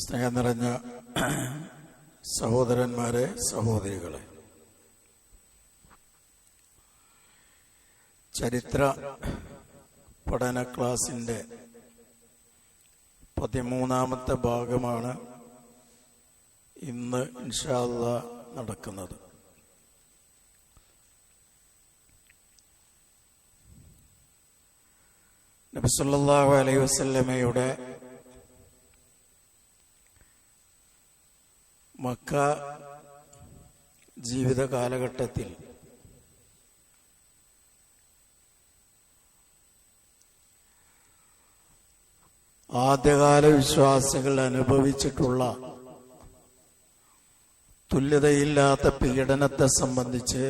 സ്നേഹം നിറഞ്ഞ സഹോദരന്മാരെ, സഹോദരികളെ, ചരിത്ര പഠന ക്ലാസിൻ്റെ 13ാമത്തെ ഭാഗമാണ് ഇന്ന് ഇൻഷാ അല്ലാഹ് നടക്കുന്നത്. നബി സല്ലല്ലാഹു അലൈഹി വസല്ലമയുടെ മക്ക ജീവിത കാലഘട്ടത്തിൽ ആദ്യകാല വിശ്വാസികൾ അനുഭവിച്ചിട്ടുള്ള തുല്യതയില്ലാത്ത പീഡനത്തെ സംബന്ധിച്ച്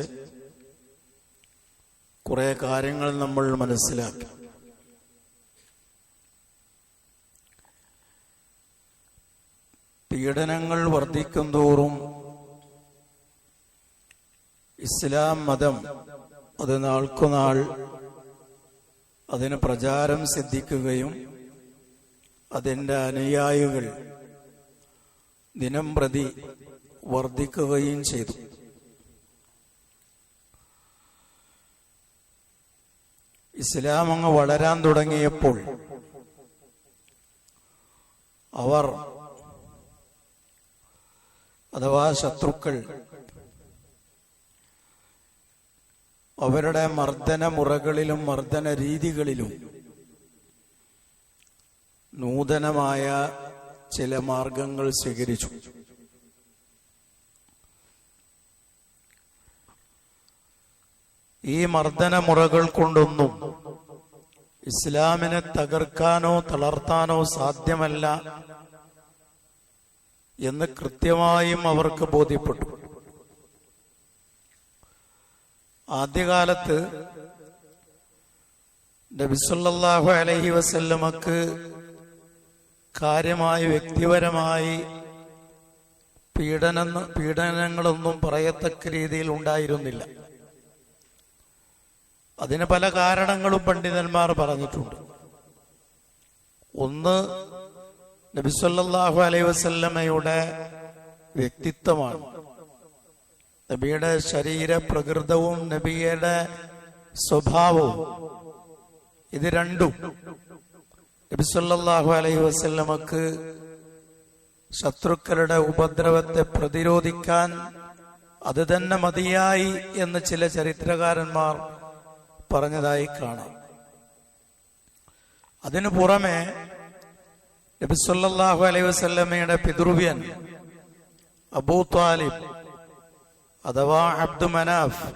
കുറെ കാര്യങ്ങൾ നമ്മൾ മനസ്സിലാക്കി. പീഡനങ്ങൾ വർദ്ധിക്കുന്തോറും ഇസ്ലാം മതം അത് നാൾക്കുനാൾ അതിന് പ്രചാരം സിദ്ധിക്കുകയും അതിൻ്റെ അനുയായികൾ ദിനം പ്രതി വർദ്ധിക്കുകയും ചെയ്തു. ഇസ്ലാം അങ്ങ് വളരാൻ തുടങ്ങിയപ്പോൾ അവർ അഥവാ ശത്രുക്കൾ അവരുടെ മർദ്ദന മുറകളിലും മർദ്ദന രീതികളിലും നൂതനമായ ചില മാർഗങ്ങൾ സ്വീകരിച്ചു. ഈ മർദ്ദന മുറകൾ കൊണ്ടൊന്നും ഇസ്ലാമിനെ തകർക്കാനോ തളർത്താനോ സാധ്യമല്ല എന്ന് കൃത്യമായും അവർക്ക് ബോധ്യപ്പെട്ടു. ആദ്യകാലത്ത് നബി സല്ലല്ലാഹു അലൈഹി വസല്ലമക്ക് കാര്യമായി വ്യക്തിപരമായി പീഡനങ്ങളൊന്നും പറയത്തക്ക രീതിയിൽ ഉണ്ടായിരുന്നില്ല. അതിന് പല കാരണങ്ങളും പണ്ഡിതന്മാർ പറഞ്ഞിട്ടുണ്ട്. ഒന്ന്, നബി സല്ലല്ലാഹു അലൈഹി വസല്ലമയുടെ വ്യക്തിത്വമാണ്. നബിയുടെ ശരീര പ്രകൃതവും നബിയുടെ സ്വഭാവവും, ഇത് രണ്ടും നബി സല്ലല്ലാഹു അലൈഹി വസല്ലമക്ക് ശത്രുക്കളുടെ ഉപദ്രവത്തെ പ്രതിരോധിക്കാൻ അത് തന്നെ മതിയായി എന്ന് ചില ചരിത്രകാരന്മാർ പറഞ്ഞതായി കാണാം. അതിനു പുറമെ നബി സല്ലല്ലാഹു അലൈഹി വസല്ലമയുടെ പിതൃവ്യൻ അബൂ ത്വാലിബ് അഥവാ അബ്ദു മനാഫ്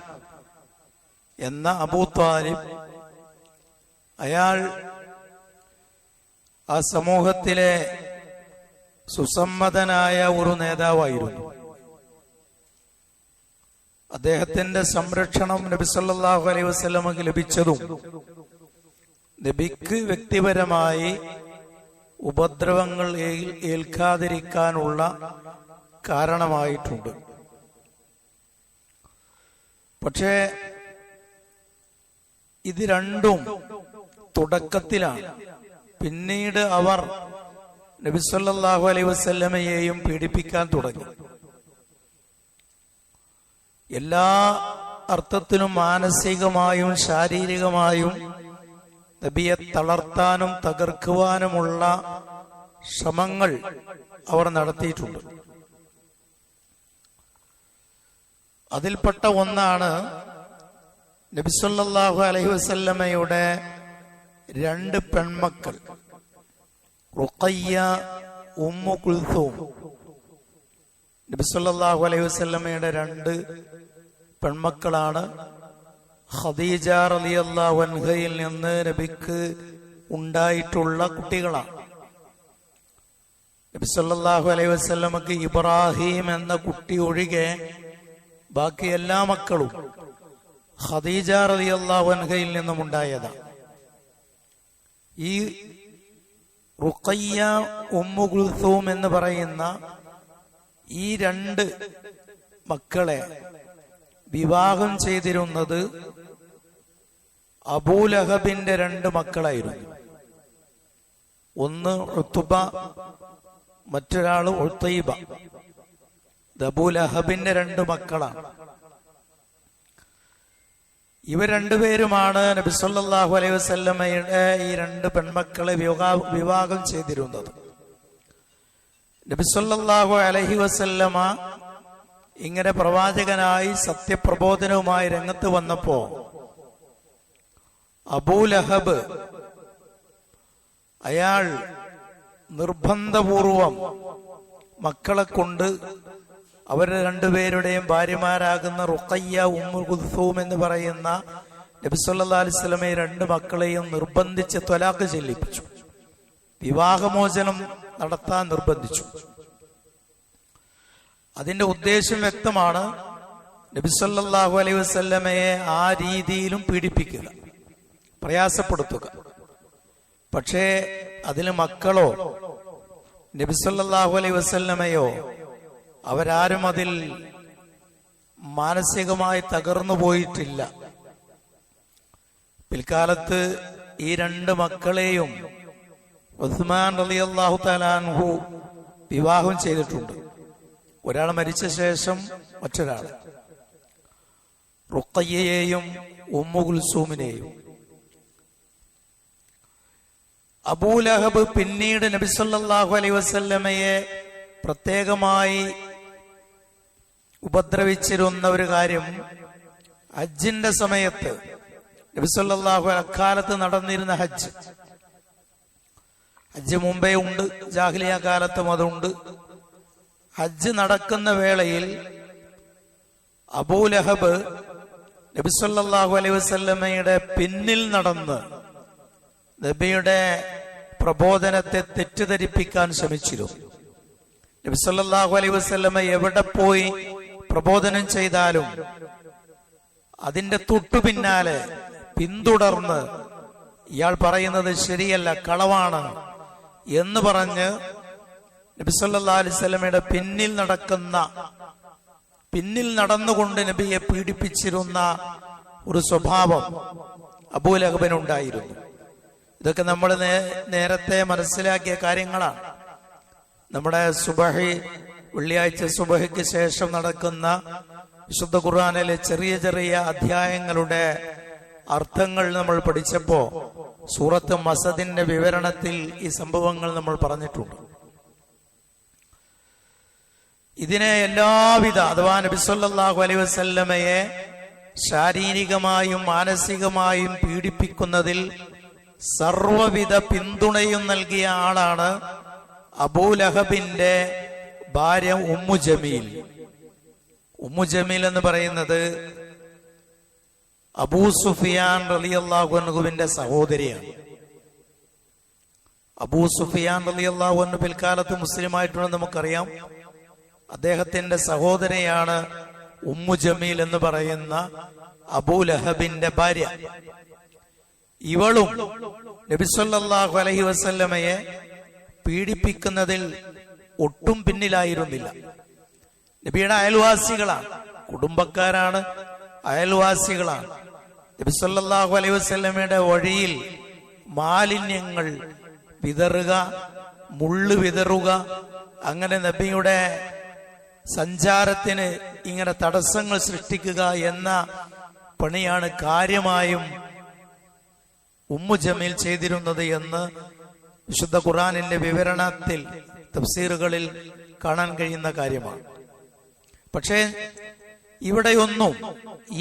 എന്ന അബൂ ത്വാലിബ്, അയാൾ ആ സമൂഹത്തിലെ സുസമ്മതനായ ഒരു നേതാവായിരുന്നു. അദ്ദേഹത്തിന്റെ സംരക്ഷണം നബി സല്ലല്ലാഹു അലൈഹി വസല്ലമക്ക് ലഭിച്ചതും നബിക്ക് വ്യക്തിപരമായി ഉപദ്രവങ്ങൾ ഏൽക്കാതിരിക്കാനുള്ള കാരണമായിട്ടുണ്ട്. പക്ഷേ ഇത് രണ്ടും തുടക്കത്തിലാണ്. പിന്നീട് അവർ നബി സല്ലല്ലാഹു അലൈഹി വസല്ലമയെയും പീഡിപ്പിക്കാൻ തുടങ്ങി. എല്ലാ അർത്ഥത്തിലും മാനസികമായും ശാരീരികമായും നബിയെ തളർത്താനും തകർക്കുവാനുമുള്ള ശ്രമങ്ങൾ അവർ നടത്തിയിട്ടുണ്ട്. അതിൽപ്പെട്ട ഒന്നാണ് നബി സല്ലല്ലാഹു അലൈഹി വസല്ലമയുടെ 2 പെൺമക്കൾ, റുഖയ്യ, ഉമ്മു കുൽസൂം. നബി സല്ലല്ലാഹു അലൈഹി വസല്ലമയുടെ 2 പെൺമക്കളാണ്. ഖദീജ റളിയല്ലാഹു അൻഹയിൽ നിന്ന് നബിക്ക് ഉണ്ടായിട്ടുള്ള കുട്ടികളാണ്. നബി സല്ലല്ലാഹു അലൈഹി വസല്ലമക്ക് ഇബ്രാഹിം എന്ന കുട്ടി ഒഴികെ ബാക്കി എല്ലാ മക്കളും ഖദീജ റളിയല്ലാഹു അൻഹയിൽ നിന്നും ഉണ്ടായതാണ്. ഈ റുഖയ്യ, ഉമ്മു കുൽസൂം എന്ന് പറയുന്ന ഈ 2 മക്കളെ വിവാഹം ചെയ്തിരുന്നത് അബൂലഹബിന്റെ 2 മക്കളായിരുന്നു. ഒന്ന് ഉത്ബ, മറ്റൊരാൾ ഉത്തൈബ. അബൂലഹബിന്റെ 2 മക്കളാണ്. ഇവർ രണ്ടുപേരുമാണ് നബി സല്ലല്ലാഹു അലൈഹി വസല്ലമയുടെ ഈ 2 പെൺമക്കളെ വിവാഹം ചെയ്തിരുന്നത്. നബി സല്ലല്ലാഹു അലൈഹി വസല്ലമ ഇങ്ങനെ പ്രവാചകനായി സത്യപ്രബോധനവുമായി രംഗത്ത് വന്നപ്പോ അബൂലഹബ് അയാൾ നിർബന്ധപൂർവം മക്കളെ കൊണ്ട് അവരുടെ 2 പേരുടെയും ഭാര്യമാരാകുന്ന റുഖയ്യ, ഉമ്മു കുൽസൂം എന്ന് പറയുന്ന നബി സല്ലല്ലാഹു അലൈഹി വസല്ലമയെ 2 മക്കളെയും നിർബന്ധിച്ച് ത്വലാഖ് ചെല്ലിപ്പിച്ചു. വിവാഹമോചനം നടത്താൻ നിർബന്ധിച്ചു. അതിന്റെ ഉദ്ദേശം വ്യക്തമാണ്. നബി സല്ലല്ലാഹു അലൈഹി വസല്ലമയെ ആ രീതിയിലും പീഡിപ്പിക്കുക, പ്രയാസപ്പെടുത്തുക. പക്ഷേ അതിന് മക്കളോ നബി സല്ലല്ലാഹു അലൈഹി വസല്ലമയോ അവരാരും അതിൽ മാനസികമായി തകർന്നു പോയിട്ടില്ല. പിൽക്കാലത്ത് ഈ 2 മക്കളെയും ഉസ്മാൻ റളിയല്ലാഹു തആല അൻഹു വിവാഹം ചെയ്തിട്ടുണ്ട്. ഒരാൾ മരിച്ച ശേഷം മറ്റൊരാൾ, റുഖയ്യയെയും ഉമ്മു കുൽസൂമിനെയും. അബൂലഹബ് പിന്നീട് നബി സല്ലല്ലാഹു അലൈഹി വസല്ലമയെ പ്രത്യേകമായി ഉപദ്രവിച്ചിരുന്ന ഒരു കാര്യം, ഹജ്ജിന്റെ സമയത്ത് നബി സല്ലല്ലാഹു അക്കാലത്ത് നടന്നിരുന്ന ഹജ്ജ് മുമ്പേ ഉണ്ട്, ജാഹിലിയ കാലത്തും അതുണ്ട്. ഹജ്ജ് നടക്കുന്ന വേളയിൽ അബൂലഹബ് നബി സല്ലല്ലാഹു അലൈഹി വസല്ലമയുടെ പിന്നിൽ നടന്ന് നബിയുടെ പ്രബോധനത്തെ തെറ്റിദ്ധരിപ്പിക്കാൻ ശ്രമിച്ചിരുന്നു. നബി സല്ലല്ലാഹു അലൈഹി വസല്ലമ എവിടെ പോയി പ്രബോധനം ചെയ്താലും അതിന്റെ തൊട്ടു പിന്നാലെ പിന്തുടർന്ന് ഇയാൾ പറയുന്നത് ശരിയല്ല, കളവാണ് എന്ന് പറഞ്ഞ് നബി സല്ലല്ലാഹു അലൈഹി വസല്ലമയുടെ പിന്നിൽ നടന്നുകൊണ്ട് നബിയെ പീഡിപ്പിച്ചിരുന്ന ഒരു സ്വഭാവം അബൂലഹബിനുണ്ടായിരുന്നു. ഇതൊക്കെ നമ്മൾ നേരത്തെ മനസ്സിലാക്കിയ കാര്യങ്ങളാണ്. നമ്മുടെ വെള്ളിയാഴ്ച സുബഹിക്ക് ശേഷം നടക്കുന്ന വിശുദ്ധ ഖുർആനിലെ ചെറിയ ചെറിയ അധ്യായങ്ങളുടെ അർത്ഥങ്ങൾ നമ്മൾ പഠിച്ചപ്പോ സൂറത്ത് മസദിന്റെ വിവരണത്തിൽ ഈ സംഭവങ്ങൾ നമ്മൾ പറഞ്ഞിട്ടുണ്ട്. ഇതിനെ എല്ലാവിധ അഥവാ നബി സല്ലല്ലാഹു അലൈഹി വസല്ലമയെ ശാരീരികമായും മാനസികമായും പീഡിപ്പിക്കുന്നതിൽ സർവവിധ പിന്തുണയും നൽകിയ ആളാണ് അബൂലഹബിന്റെ ഭാര്യ ഉമ്മു ജമീൽ. ഉമ്മു ജമീൽ എന്ന് പറയുന്നത് അബൂ സുഫിയാൻ റളിയല്ലാഹു അൻഹുവിന്റെ സഹോദരിയാണ്. അബൂ സുഫിയാൻ റളിയല്ലാഹു അൻഹു പിൽക്കാലത്ത് മുസ്ലിമായിട്ടുണ്ടെന്ന് നമുക്കറിയാം. അദ്ദേഹത്തിന്റെ സഹോദരിയാണ് ഉമ്മു ജമീൽ എന്ന് പറയുന്ന അബൂലഹബിന്റെ ഭാര്യ. ഇവളും നബി സല്ലല്ലാഹു അലൈഹി വസല്ലമയെ പീഡിപ്പിക്കുന്നതിൽ ഒട്ടും പിന്നിലായിരുന്നില്ല. നബിയുടെ അയൽവാസികളാണ്, കുടുംബക്കാരാണ്, അയൽവാസികളാണ്. നബി സല്ലല്ലാഹു അലൈഹി വസല്ലമയുടെ വഴിയിൽ മാലിന്യങ്ങൾ വിതറുക, മുള്ളു വിതറുക, അങ്ങനെ നബിയുടെ സഞ്ചാരത്തിന് ഇങ്ങനെ തടസ്സങ്ങൾ സൃഷ്ടിക്കുക എന്ന പണിയാണ് കാര്യമായും ഉമ്മു ജമീൽ ചെയ്തിരുന്നത് എന്ന് വിശുദ്ധ ഖുർആനിന്റെ വിവരണത്തിൽ തഫ്സീറുകളിൽ കാണാൻ കഴിയുന്ന കാര്യമാണ്. പക്ഷേ ഇവിടെയൊന്നും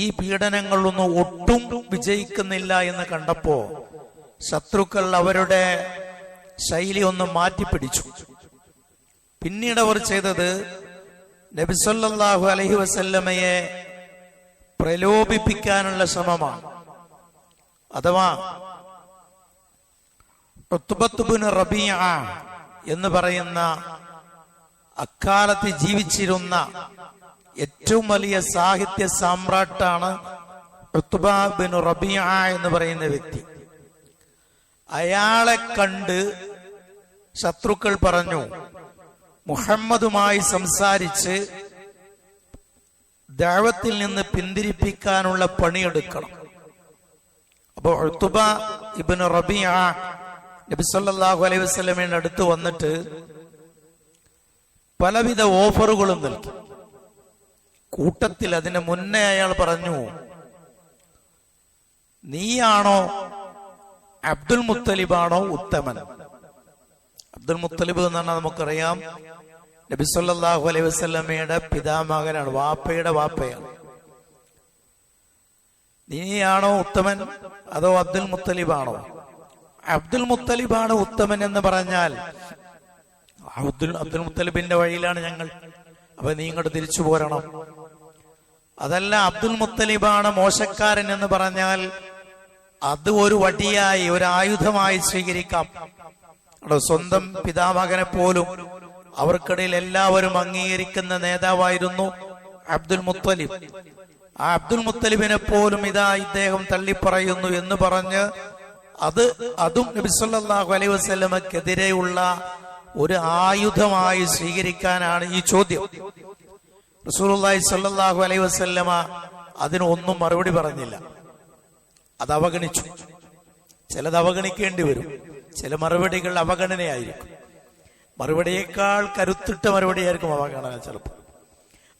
ഈ പീഡനങ്ങളൊന്നും ഒട്ടും വിജയിക്കുന്നില്ല എന്ന് കണ്ടപ്പോ ശത്രുക്കൾ അവരുടെ ശൈലി ഒന്ന് മാറ്റിപ്പിടിച്ചു. പിന്നീട് അവർ ചെയ്തത് നബി സല്ലല്ലാഹു അലൈഹി വസല്ലമയെ പ്രലോഭിപ്പിക്കാനുള്ള ശ്രമമാണ്. അഥവാ ഉത്ബത്ത് ബിൻ റബീഅ എന്ന് പറയുന്ന അക്കാലത്ത് ജീവിച്ചിരുന്ന ഏറ്റവും വലിയ സാഹിത്യ സാമ്രാട്ടാണ് ഉത്ബ ബിൻ റബീഅ എന്ന് പറയുന്ന വ്യക്തി. അയാളെ കണ്ട് ശത്രുക്കൾ പറഞ്ഞു, മുഹമ്മദുമായി സംസാരിച്ച് ദഅവത്തിൽ നിന്ന് പിന്തിരിപ്പിക്കാനുള്ള പണിയെടുക്കണം. അപ്പോൾ ഉത്ബ ഇബ്നു റബീഅ നബി സല്ലല്ലാഹു അലൈഹി വസല്ലമയുടെ അടുത്ത് വന്നിട്ട് പലവിധ ഓഫറുകളും നൽകി. കൂട്ടത്തിൽ അതിന് മുന്നേ അയാൾ പറഞ്ഞു, നീയാണോ അബ്ദുൽ മുത്തലിബാണോ ഉത്തമൻ? അബ്ദുൽ മുത്തലിബ് എന്ന് പറഞ്ഞാൽ നമുക്കറിയാം നബി സല്ലല്ലാഹു അലൈഹി വസല്ലമയുടെ പിതാമകനാണ്, വാപ്പയുടെ വാപ്പയാണ്. നീയാണോ ഉത്തമൻ അതോ അബ്ദുൽ മുത്തലിബാണോ? അബ്ദുൽ മുത്തലിബാണ് ഉത്തമൻ എന്ന് പറഞ്ഞാൽ അബ്ദുൽ മുത്തലിബിന്റെ വഴിയിലാണ് ഞങ്ങൾ, അപ്പൊ നീ ഇങ്ങോട്ട് തിരിച്ചു പോരണം. അതല്ല, അബ്ദുൽ മുത്തലിബാണ് മോശക്കാരൻ എന്ന് പറഞ്ഞാൽ അത് ഒരു വടിയായി, ഒരു ആയുധമായി സ്വീകരിക്കാം. സ്വന്തം പിതാമകനെ പോലും അവർക്കിടയിൽ എല്ലാവരും അംഗീകരിക്കുന്ന നേതാവായിരുന്നു അബ്ദുൽ മുത്തലിബ്. ആ അബ്ദുൽ മുത്തലിബിനെ പോലും ഇതാ ഇദ്ദേഹം തള്ളിപ്പറയുന്നു എന്ന് പറഞ്ഞ് അതും നബി സല്ലല്ലാഹു അലൈഹി വസല്ലമക്കെതിരെയുള്ള ഒരു ആയുധമായി സ്വീകരിക്കാനാണ് ഈ ചോദ്യം. റസൂലുള്ളാഹി സ്വല്ലല്ലാഹു അലൈഹി വസല്ലമ അതിനൊന്നും മറുപടി പറഞ്ഞില്ല, അത് അവഗണിച്ചു. ചിലത് അവഗണിക്കേണ്ടി വരും, ചില മറുപടികൾ അവഗണനയായിരിക്കും. മറുപടിയേക്കാൾ കരുത്തിട്ട മറുപടിയായിരിക്കും അവഗണന ചിലപ്പോൾ.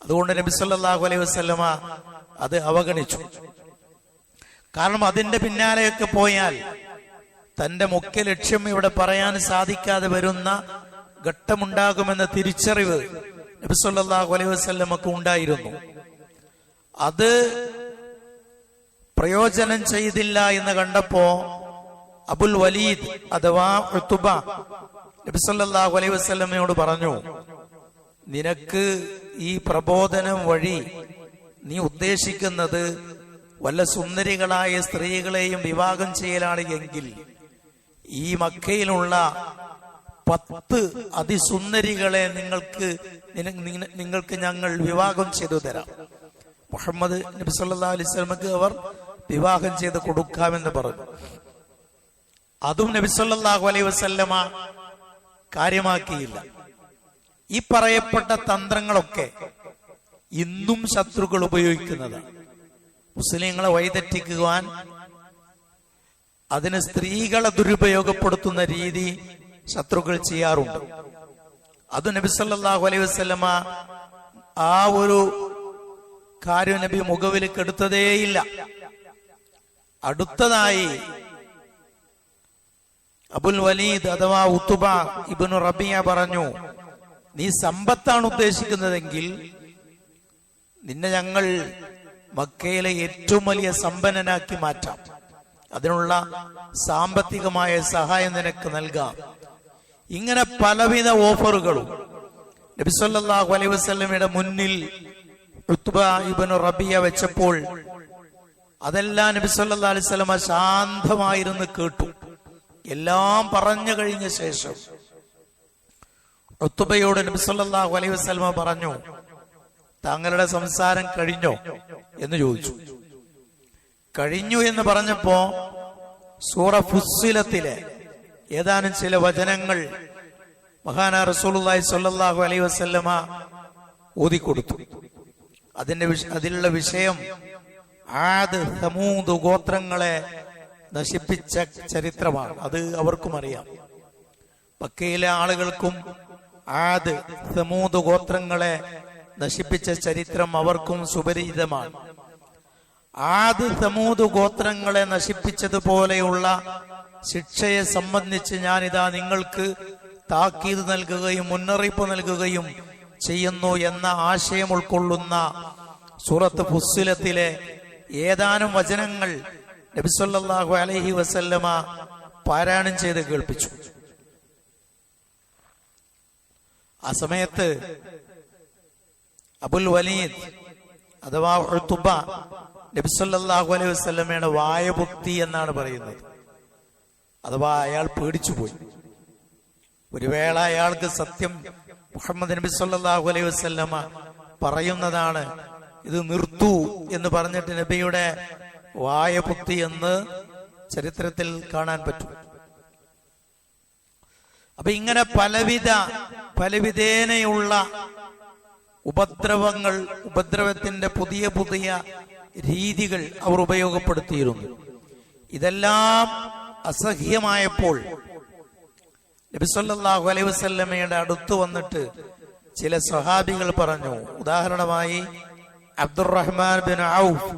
അതുകൊണ്ട് നബി സല്ലല്ലാഹു അലൈഹി വസല്ലമ അത് അവഗണിച്ചു. കാരണം അതിന്റെ പിന്നാലെയൊക്കെ പോയാൽ തന്റെ മുഖ്യ ലക്ഷ്യം ഇവിടെ പറയാൻ സാധിക്കാതെ വരുന്ന ഘട്ടമുണ്ടാകുമെന്ന തിരിച്ചറിവ് നബി സല്ലല്ലാഹു അലൈഹി വസല്ലമക്ക് ഉണ്ടായിരുന്നു. അത് പ്രയോജനം ചെയ്തില്ല എന്ന് കണ്ടപ്പോ അബുൽ വലീദ് അഥവാ ഉത്ബ നബി സല്ലല്ലാഹു അലൈഹി വസല്ലമയോട് പറഞ്ഞു, നിനക്ക് ഈ പ്രബോധനം വഴി നീ ഉദ്ദേശിക്കുന്നത് വല്ല സുന്ദരികളായ സ്ത്രീകളെയും വിവാഹം ചെയ്യലാണ് എങ്കിൽ ഈ മക്കയിലുള്ള 10 അതിസുന്ദരികളെ നിങ്ങൾക്ക് ഞങ്ങൾ വിവാഹം ചെയ്തു തരാം. മുഹമ്മദ് നബി സല്ലല്ലാഹു അലൈഹി വസല്ലമക്ക് അവർ വിവാഹം ചെയ്ത് കൊടുക്കാമെന്ന് പറഞ്ഞു. അതും നബി സല്ലല്ലാഹു അലൈഹി വസല്ലമ കാര്യമാക്കിയില്ല. ഈ പറയപ്പെട്ട തന്ത്രങ്ങളൊക്കെ ഇന്നും ശത്രുക്കൾ ഉപയോഗിക്കുന്നതാണ്. മുസ്ലിങ്ങളെ വഴിതെറ്റിക്കുവാൻ അതിന് സ്ത്രീകളെ ദുരുപയോഗപ്പെടുത്തുന്ന രീതി ശത്രുക്കൾ ചെയ്യാറുണ്ട്. അത് നബി സല്ലല്ലാഹു അലൈഹി വസല്ലമ ആ ഒരു കാര്യം നബി മുഖവിലേക്ക് എടുത്തതേയില്ല. അടുത്തതായി അബുൽ വലീദ് അഥവാ ഉത്ബ ഇബ്നു റബിയ പറഞ്ഞു, നീ സമ്പത്താണ് ഉദ്ദേശിക്കുന്നതെങ്കിൽ നിന്നെ ഞങ്ങൾ മക്കയിലെ ഏറ്റവും വലിയ സമ്പന്നനാക്കി മാറ്റാം, അതിനുള്ള സാമ്പത്തികമായ സഹായം നിനക്ക് നൽകാം. ഇങ്ങനെ പലവിധ ഓഫറുകളും നബി സല്ലല്ലാഹു അലൈഹി വസല്ലമയുടെ മുന്നിൽ ഉത്ബ ഇബ്നു റബിയ വെച്ചപ്പോൾ അതെല്ലാം നബി സല്ലല്ലാഹു അലൈഹി വസല്ലമ ശാന്തമായിരുന്നു കേട്ടു. എല്ലാം പറഞ്ഞു കഴിഞ്ഞ ശേഷം ഉത്ബയോട് നബി സല്ലല്ലാഹു അലൈഹി വസല്ലമ പറഞ്ഞു, താങ്കളുടെ സംസാരം കഴിഞ്ഞോ എന്ന് ചോദിച്ചു. കഴിഞ്ഞു എന്ന് പറഞ്ഞപ്പോ സൂറ ഫുസ്സിലത്തിലെ ഏതാനും ചില വചനങ്ങൾ മഹാനായ റസൂലുള്ളാഹി സ്വല്ലല്ലാഹു അലൈഹി വസല്ലമ ഓതിക്കൊടുത്തു. അതിലുള്ള വിഷയം ആദ് സമൂദ് ഗോത്രങ്ങളെ നശിപ്പിച്ച ചരിത്രമാണ്. അത് അവർക്കും അറിയാം, മക്കയിലെ ആളുകൾക്കും ആദ് സമൂദ് ഗോത്രങ്ങളെ നശിപ്പിച്ച ചരിത്രം അവർക്കും സുപരിചിതമാണ്. ആദ് സമൂദ് ഗോത്രങ്ങളെ നശിപ്പിച്ചതുപോലെയുള്ള ശിക്ഷയെ സംബന്ധിച്ച് ഞാനിതാ നിങ്ങൾക്ക് താക്കീത് നൽകുകയും മുന്നറിയിപ്പ് നൽകുകയും ചെയ്യുന്നു എന്ന ആശയം ഉൾക്കൊള്ളുന്ന സൂറത്ത് ഫുസ്സിലത്തിലെ ഏതാനും വചനങ്ങൾ നബി സല്ലല്ലാഹു അലൈഹി വസല്ലമ പാരായണം ചെയ്ത് കേൾപ്പിച്ചു. ആ സമയത്ത് അബുൽ വലീദ് അഥവാ ഉത്ബ നബി സല്ലല്ലാഹു അലൈഹി വസല്ലമയുടെ വായപുത്തി എന്നാണ് പറയുന്നത്. അഥവാ അയാൾ പേടിച്ചുപോയി. ഒരു വേള അയാൾക്ക് സത്യം മുഹമ്മദ് നബി സല്ലല്ലാഹു അലൈഹി വസല്ലമ പറയുന്നതാണ്, ഇത് നിർത്തൂ എന്ന് പറഞ്ഞിട്ട് നബിയുടെ വായപുത്തി എന്ന് ചരിത്രത്തിൽ കാണാൻ പറ്റും. അപ്പൊ ഇങ്ങനെ പലവിധേനയുള്ള ഉപദ്രവത്തിന്റെ പുതിയ പുതിയ രീതികൾ അവർ ഉപയോഗപ്പെടുത്തിയിരുന്നു. ഇതെല്ലാം അസഹ്യമായപ്പോൾ നബി സല്ലല്ലാഹു അലൈഹി വസല്ലമയുടെ അടുത്ത് വന്നിട്ട് ചില സ്വഹാബികൾ പറഞ്ഞു. ഉദാഹരണമായി അബ്ദുറഹ്മാൻ ബിൻ ഔഫ്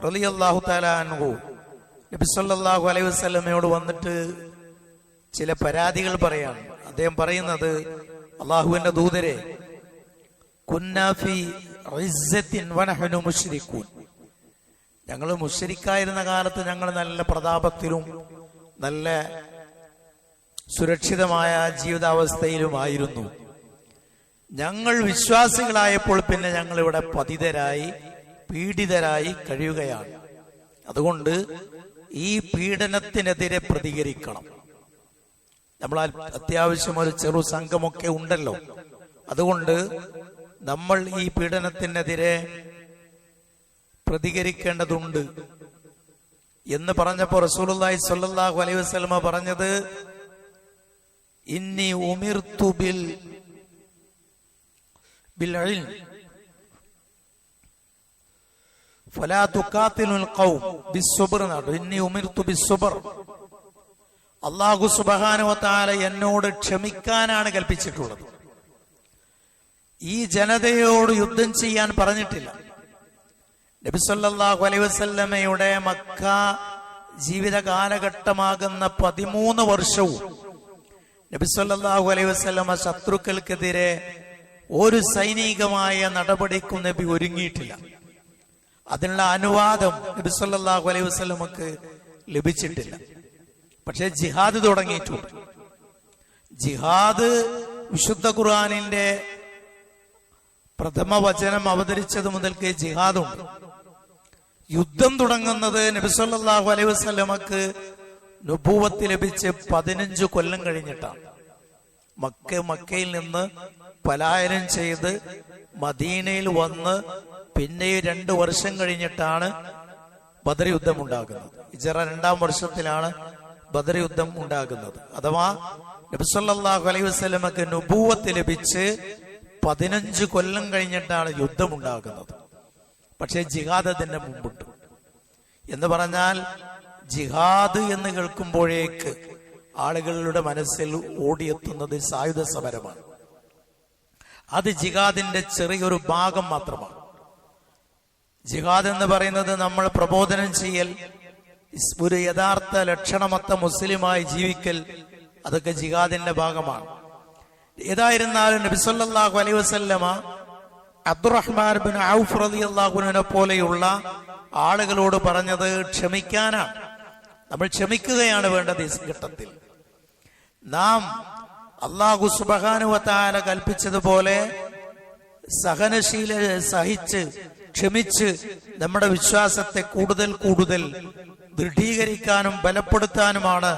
റളിയല്ലാഹു തആല അൻഹു നബി സല്ലല്ലാഹു അലൈഹി വസല്ലമയോട് വന്നിട്ട് ചില പരാതികൾ പറയാണ്. അദ്ദേഹം പറയുന്നത്, അള്ളാഹുവിന്റെ ദൂതരെ, കുന്നാ ഫീ ഇസ്സത്തിൻ വനഹ്നു മുശ്രികൂൻ, ഞങ്ങൾ മുശ്രിക്കായിരുന്ന കാലത്ത് ഞങ്ങൾ നല്ല പ്രതാപത്തിലും നല്ല സുരക്ഷിതമായ ജീവിതാവസ്ഥയിലുമായിരുന്നു. ഞങ്ങൾ വിശ്വാസികളായപ്പോൾ പിന്നെ ഞങ്ങൾ ഇവിടെ പതിതരായി പീഡിതരായി കഴിയുകയാണ്. അതുകൊണ്ട് ഈ പീഡനത്തിനെതിരെ പ്രതികരിക്കണം. നമ്മൾ അത്യാവശ്യം ഒരു ചെറു സംഘമൊക്കെ ഉണ്ടല്ലോ, അതുകൊണ്ട് നമ്മൾ ഈ പീഡനത്തിനെതിരെ പ്രതികരിക്കേണ്ടതുണ്ട് എന്ന് പറഞ്ഞപ്പോൾ റസൂലുള്ളാഹി സ്വല്ലല്ലാഹു അലൈഹി വസല്ലമ പറഞ്ഞത്, ഇന്നി ഉമിർതു ബിൽ ഇൽം ഫലാ തുഖാതിലുൽ ഖൗം ബിസ്സുബ്ർ. ഇന്നി ഉമിർതു ബിസ്സുബ്ർ, അല്ലാഹു സുബ്ഹാനഹു വ തആല എന്നോട് ക്ഷമിക്കാനാണ് കൽപ്പിച്ചിട്ടുള്ളത്. ഈ ജനതയോട് യുദ്ധം ചെയ്യാൻ പറഞ്ഞിട്ടില്ല. നബി സല്ലല്ലാഹു അലൈഹി വസല്ലമയുടെ മക്ക ജീവിത കാലഘട്ടമാകുന്ന 13 വർഷവും നബി സല്ലല്ലാഹു അലൈഹി വസല്ലമ ശത്രുക്കൾക്കെതിരെ ഒരു സൈനികമായ നടപടിക്കും നബി ഒരുങ്ങിയിട്ടില്ല. അതിനുള്ള അനുവാദം നബി സല്ലല്ലാഹു അലൈഹി വസല്ലമക്ക് ലഭിച്ചിട്ടില്ല. പക്ഷെ ജിഹാദ് തുടങ്ങിയിട്ടുണ്ട്. ജിഹാദ് വിശുദ്ധ ഖുർആനിന്റെ പ്രഥമ വചനം അവതരിച്ചത് മുതൽക്ക് ജിഹാദുണ്ട്. യുദ്ധം തുടങ്ങുന്നത് നബി സല്ലല്ലാഹു അലൈഹി വസല്ലമക്ക് നുബുവത്ത് ലഭിച്ച് 15 കൊല്ലം കഴിഞ്ഞിട്ടാണ്. മക്കയിൽ നിന്ന് പലായനം ചെയ്ത് മദീനയിൽ വന്ന് പിന്നെ 2 വർഷം കഴിഞ്ഞിട്ടാണ് ബദർ യുദ്ധം ഉണ്ടാകുന്നത്. ഹിജ്റ 2-ാം വർഷത്തിലാണ് ബദർ യുദ്ധം ഉണ്ടാകുന്നത്. അഥവാ നബി സല്ലല്ലാഹു അലൈഹി വസല്ലമക്ക് നുബുവത്ത് ലഭിച്ച് 15 കൊല്ലം കഴിഞ്ഞിട്ടാണ് യുദ്ധം ഉണ്ടാകുന്നത്. പക്ഷേ ജിഹാദ് അതിന്റെ മുമ്പുണ്ട്. എന്ന് പറഞ്ഞാൽ ജിഹാദ് എന്ന് കേൾക്കുമ്പോഴേക്ക് ആളുകളുടെ മനസ്സിൽ ഓടിയെത്തുന്നത് സായുധ സമരമാണ്. അത് ജിഹാദിന്റെ ചെറിയൊരു ഭാഗം മാത്രമാണ്. ജിഹാദ് എന്ന് പറയുന്നത് നമ്മൾ പ്രബോധനം ചെയ്യൽ, ഒരു യഥാർത്ഥ ലക്ഷണമൊത്ത മുസ്ലിമായി ജീവിക്കൽ, അതൊക്കെ ജിഹാദിന്റെ ഭാഗമാണ്. ഏതായിരുന്നാലും നബി സല്ലല്ലാഹു അലൈഹി വസല്ലമ അബ്ദുറഹ്മാൻ ബിൻ ഔഫ് റളിയല്ലാഹു അൻഹുവിനെ പോലെയുള്ള ആളുകളോട് പറഞ്ഞത് ക്ഷമിക്കാനാണ്. നമ്മൾ ക്ഷമിക്കുകയാണ് വേണ്ടത്. ഈ ഘട്ടത്തിൽ നാം അല്ലാഹു സുബ്ഹാനഹു വ തആല കൽപ്പിച്ചതുപോലെ സഹിച്ച് ക്ഷമിച്ച് നമ്മുടെ വിശ്വാസത്തെ കൂടുതൽ ദൃഢീകരിക്കാനും ബലപ്പെടുത്താനുമാണ്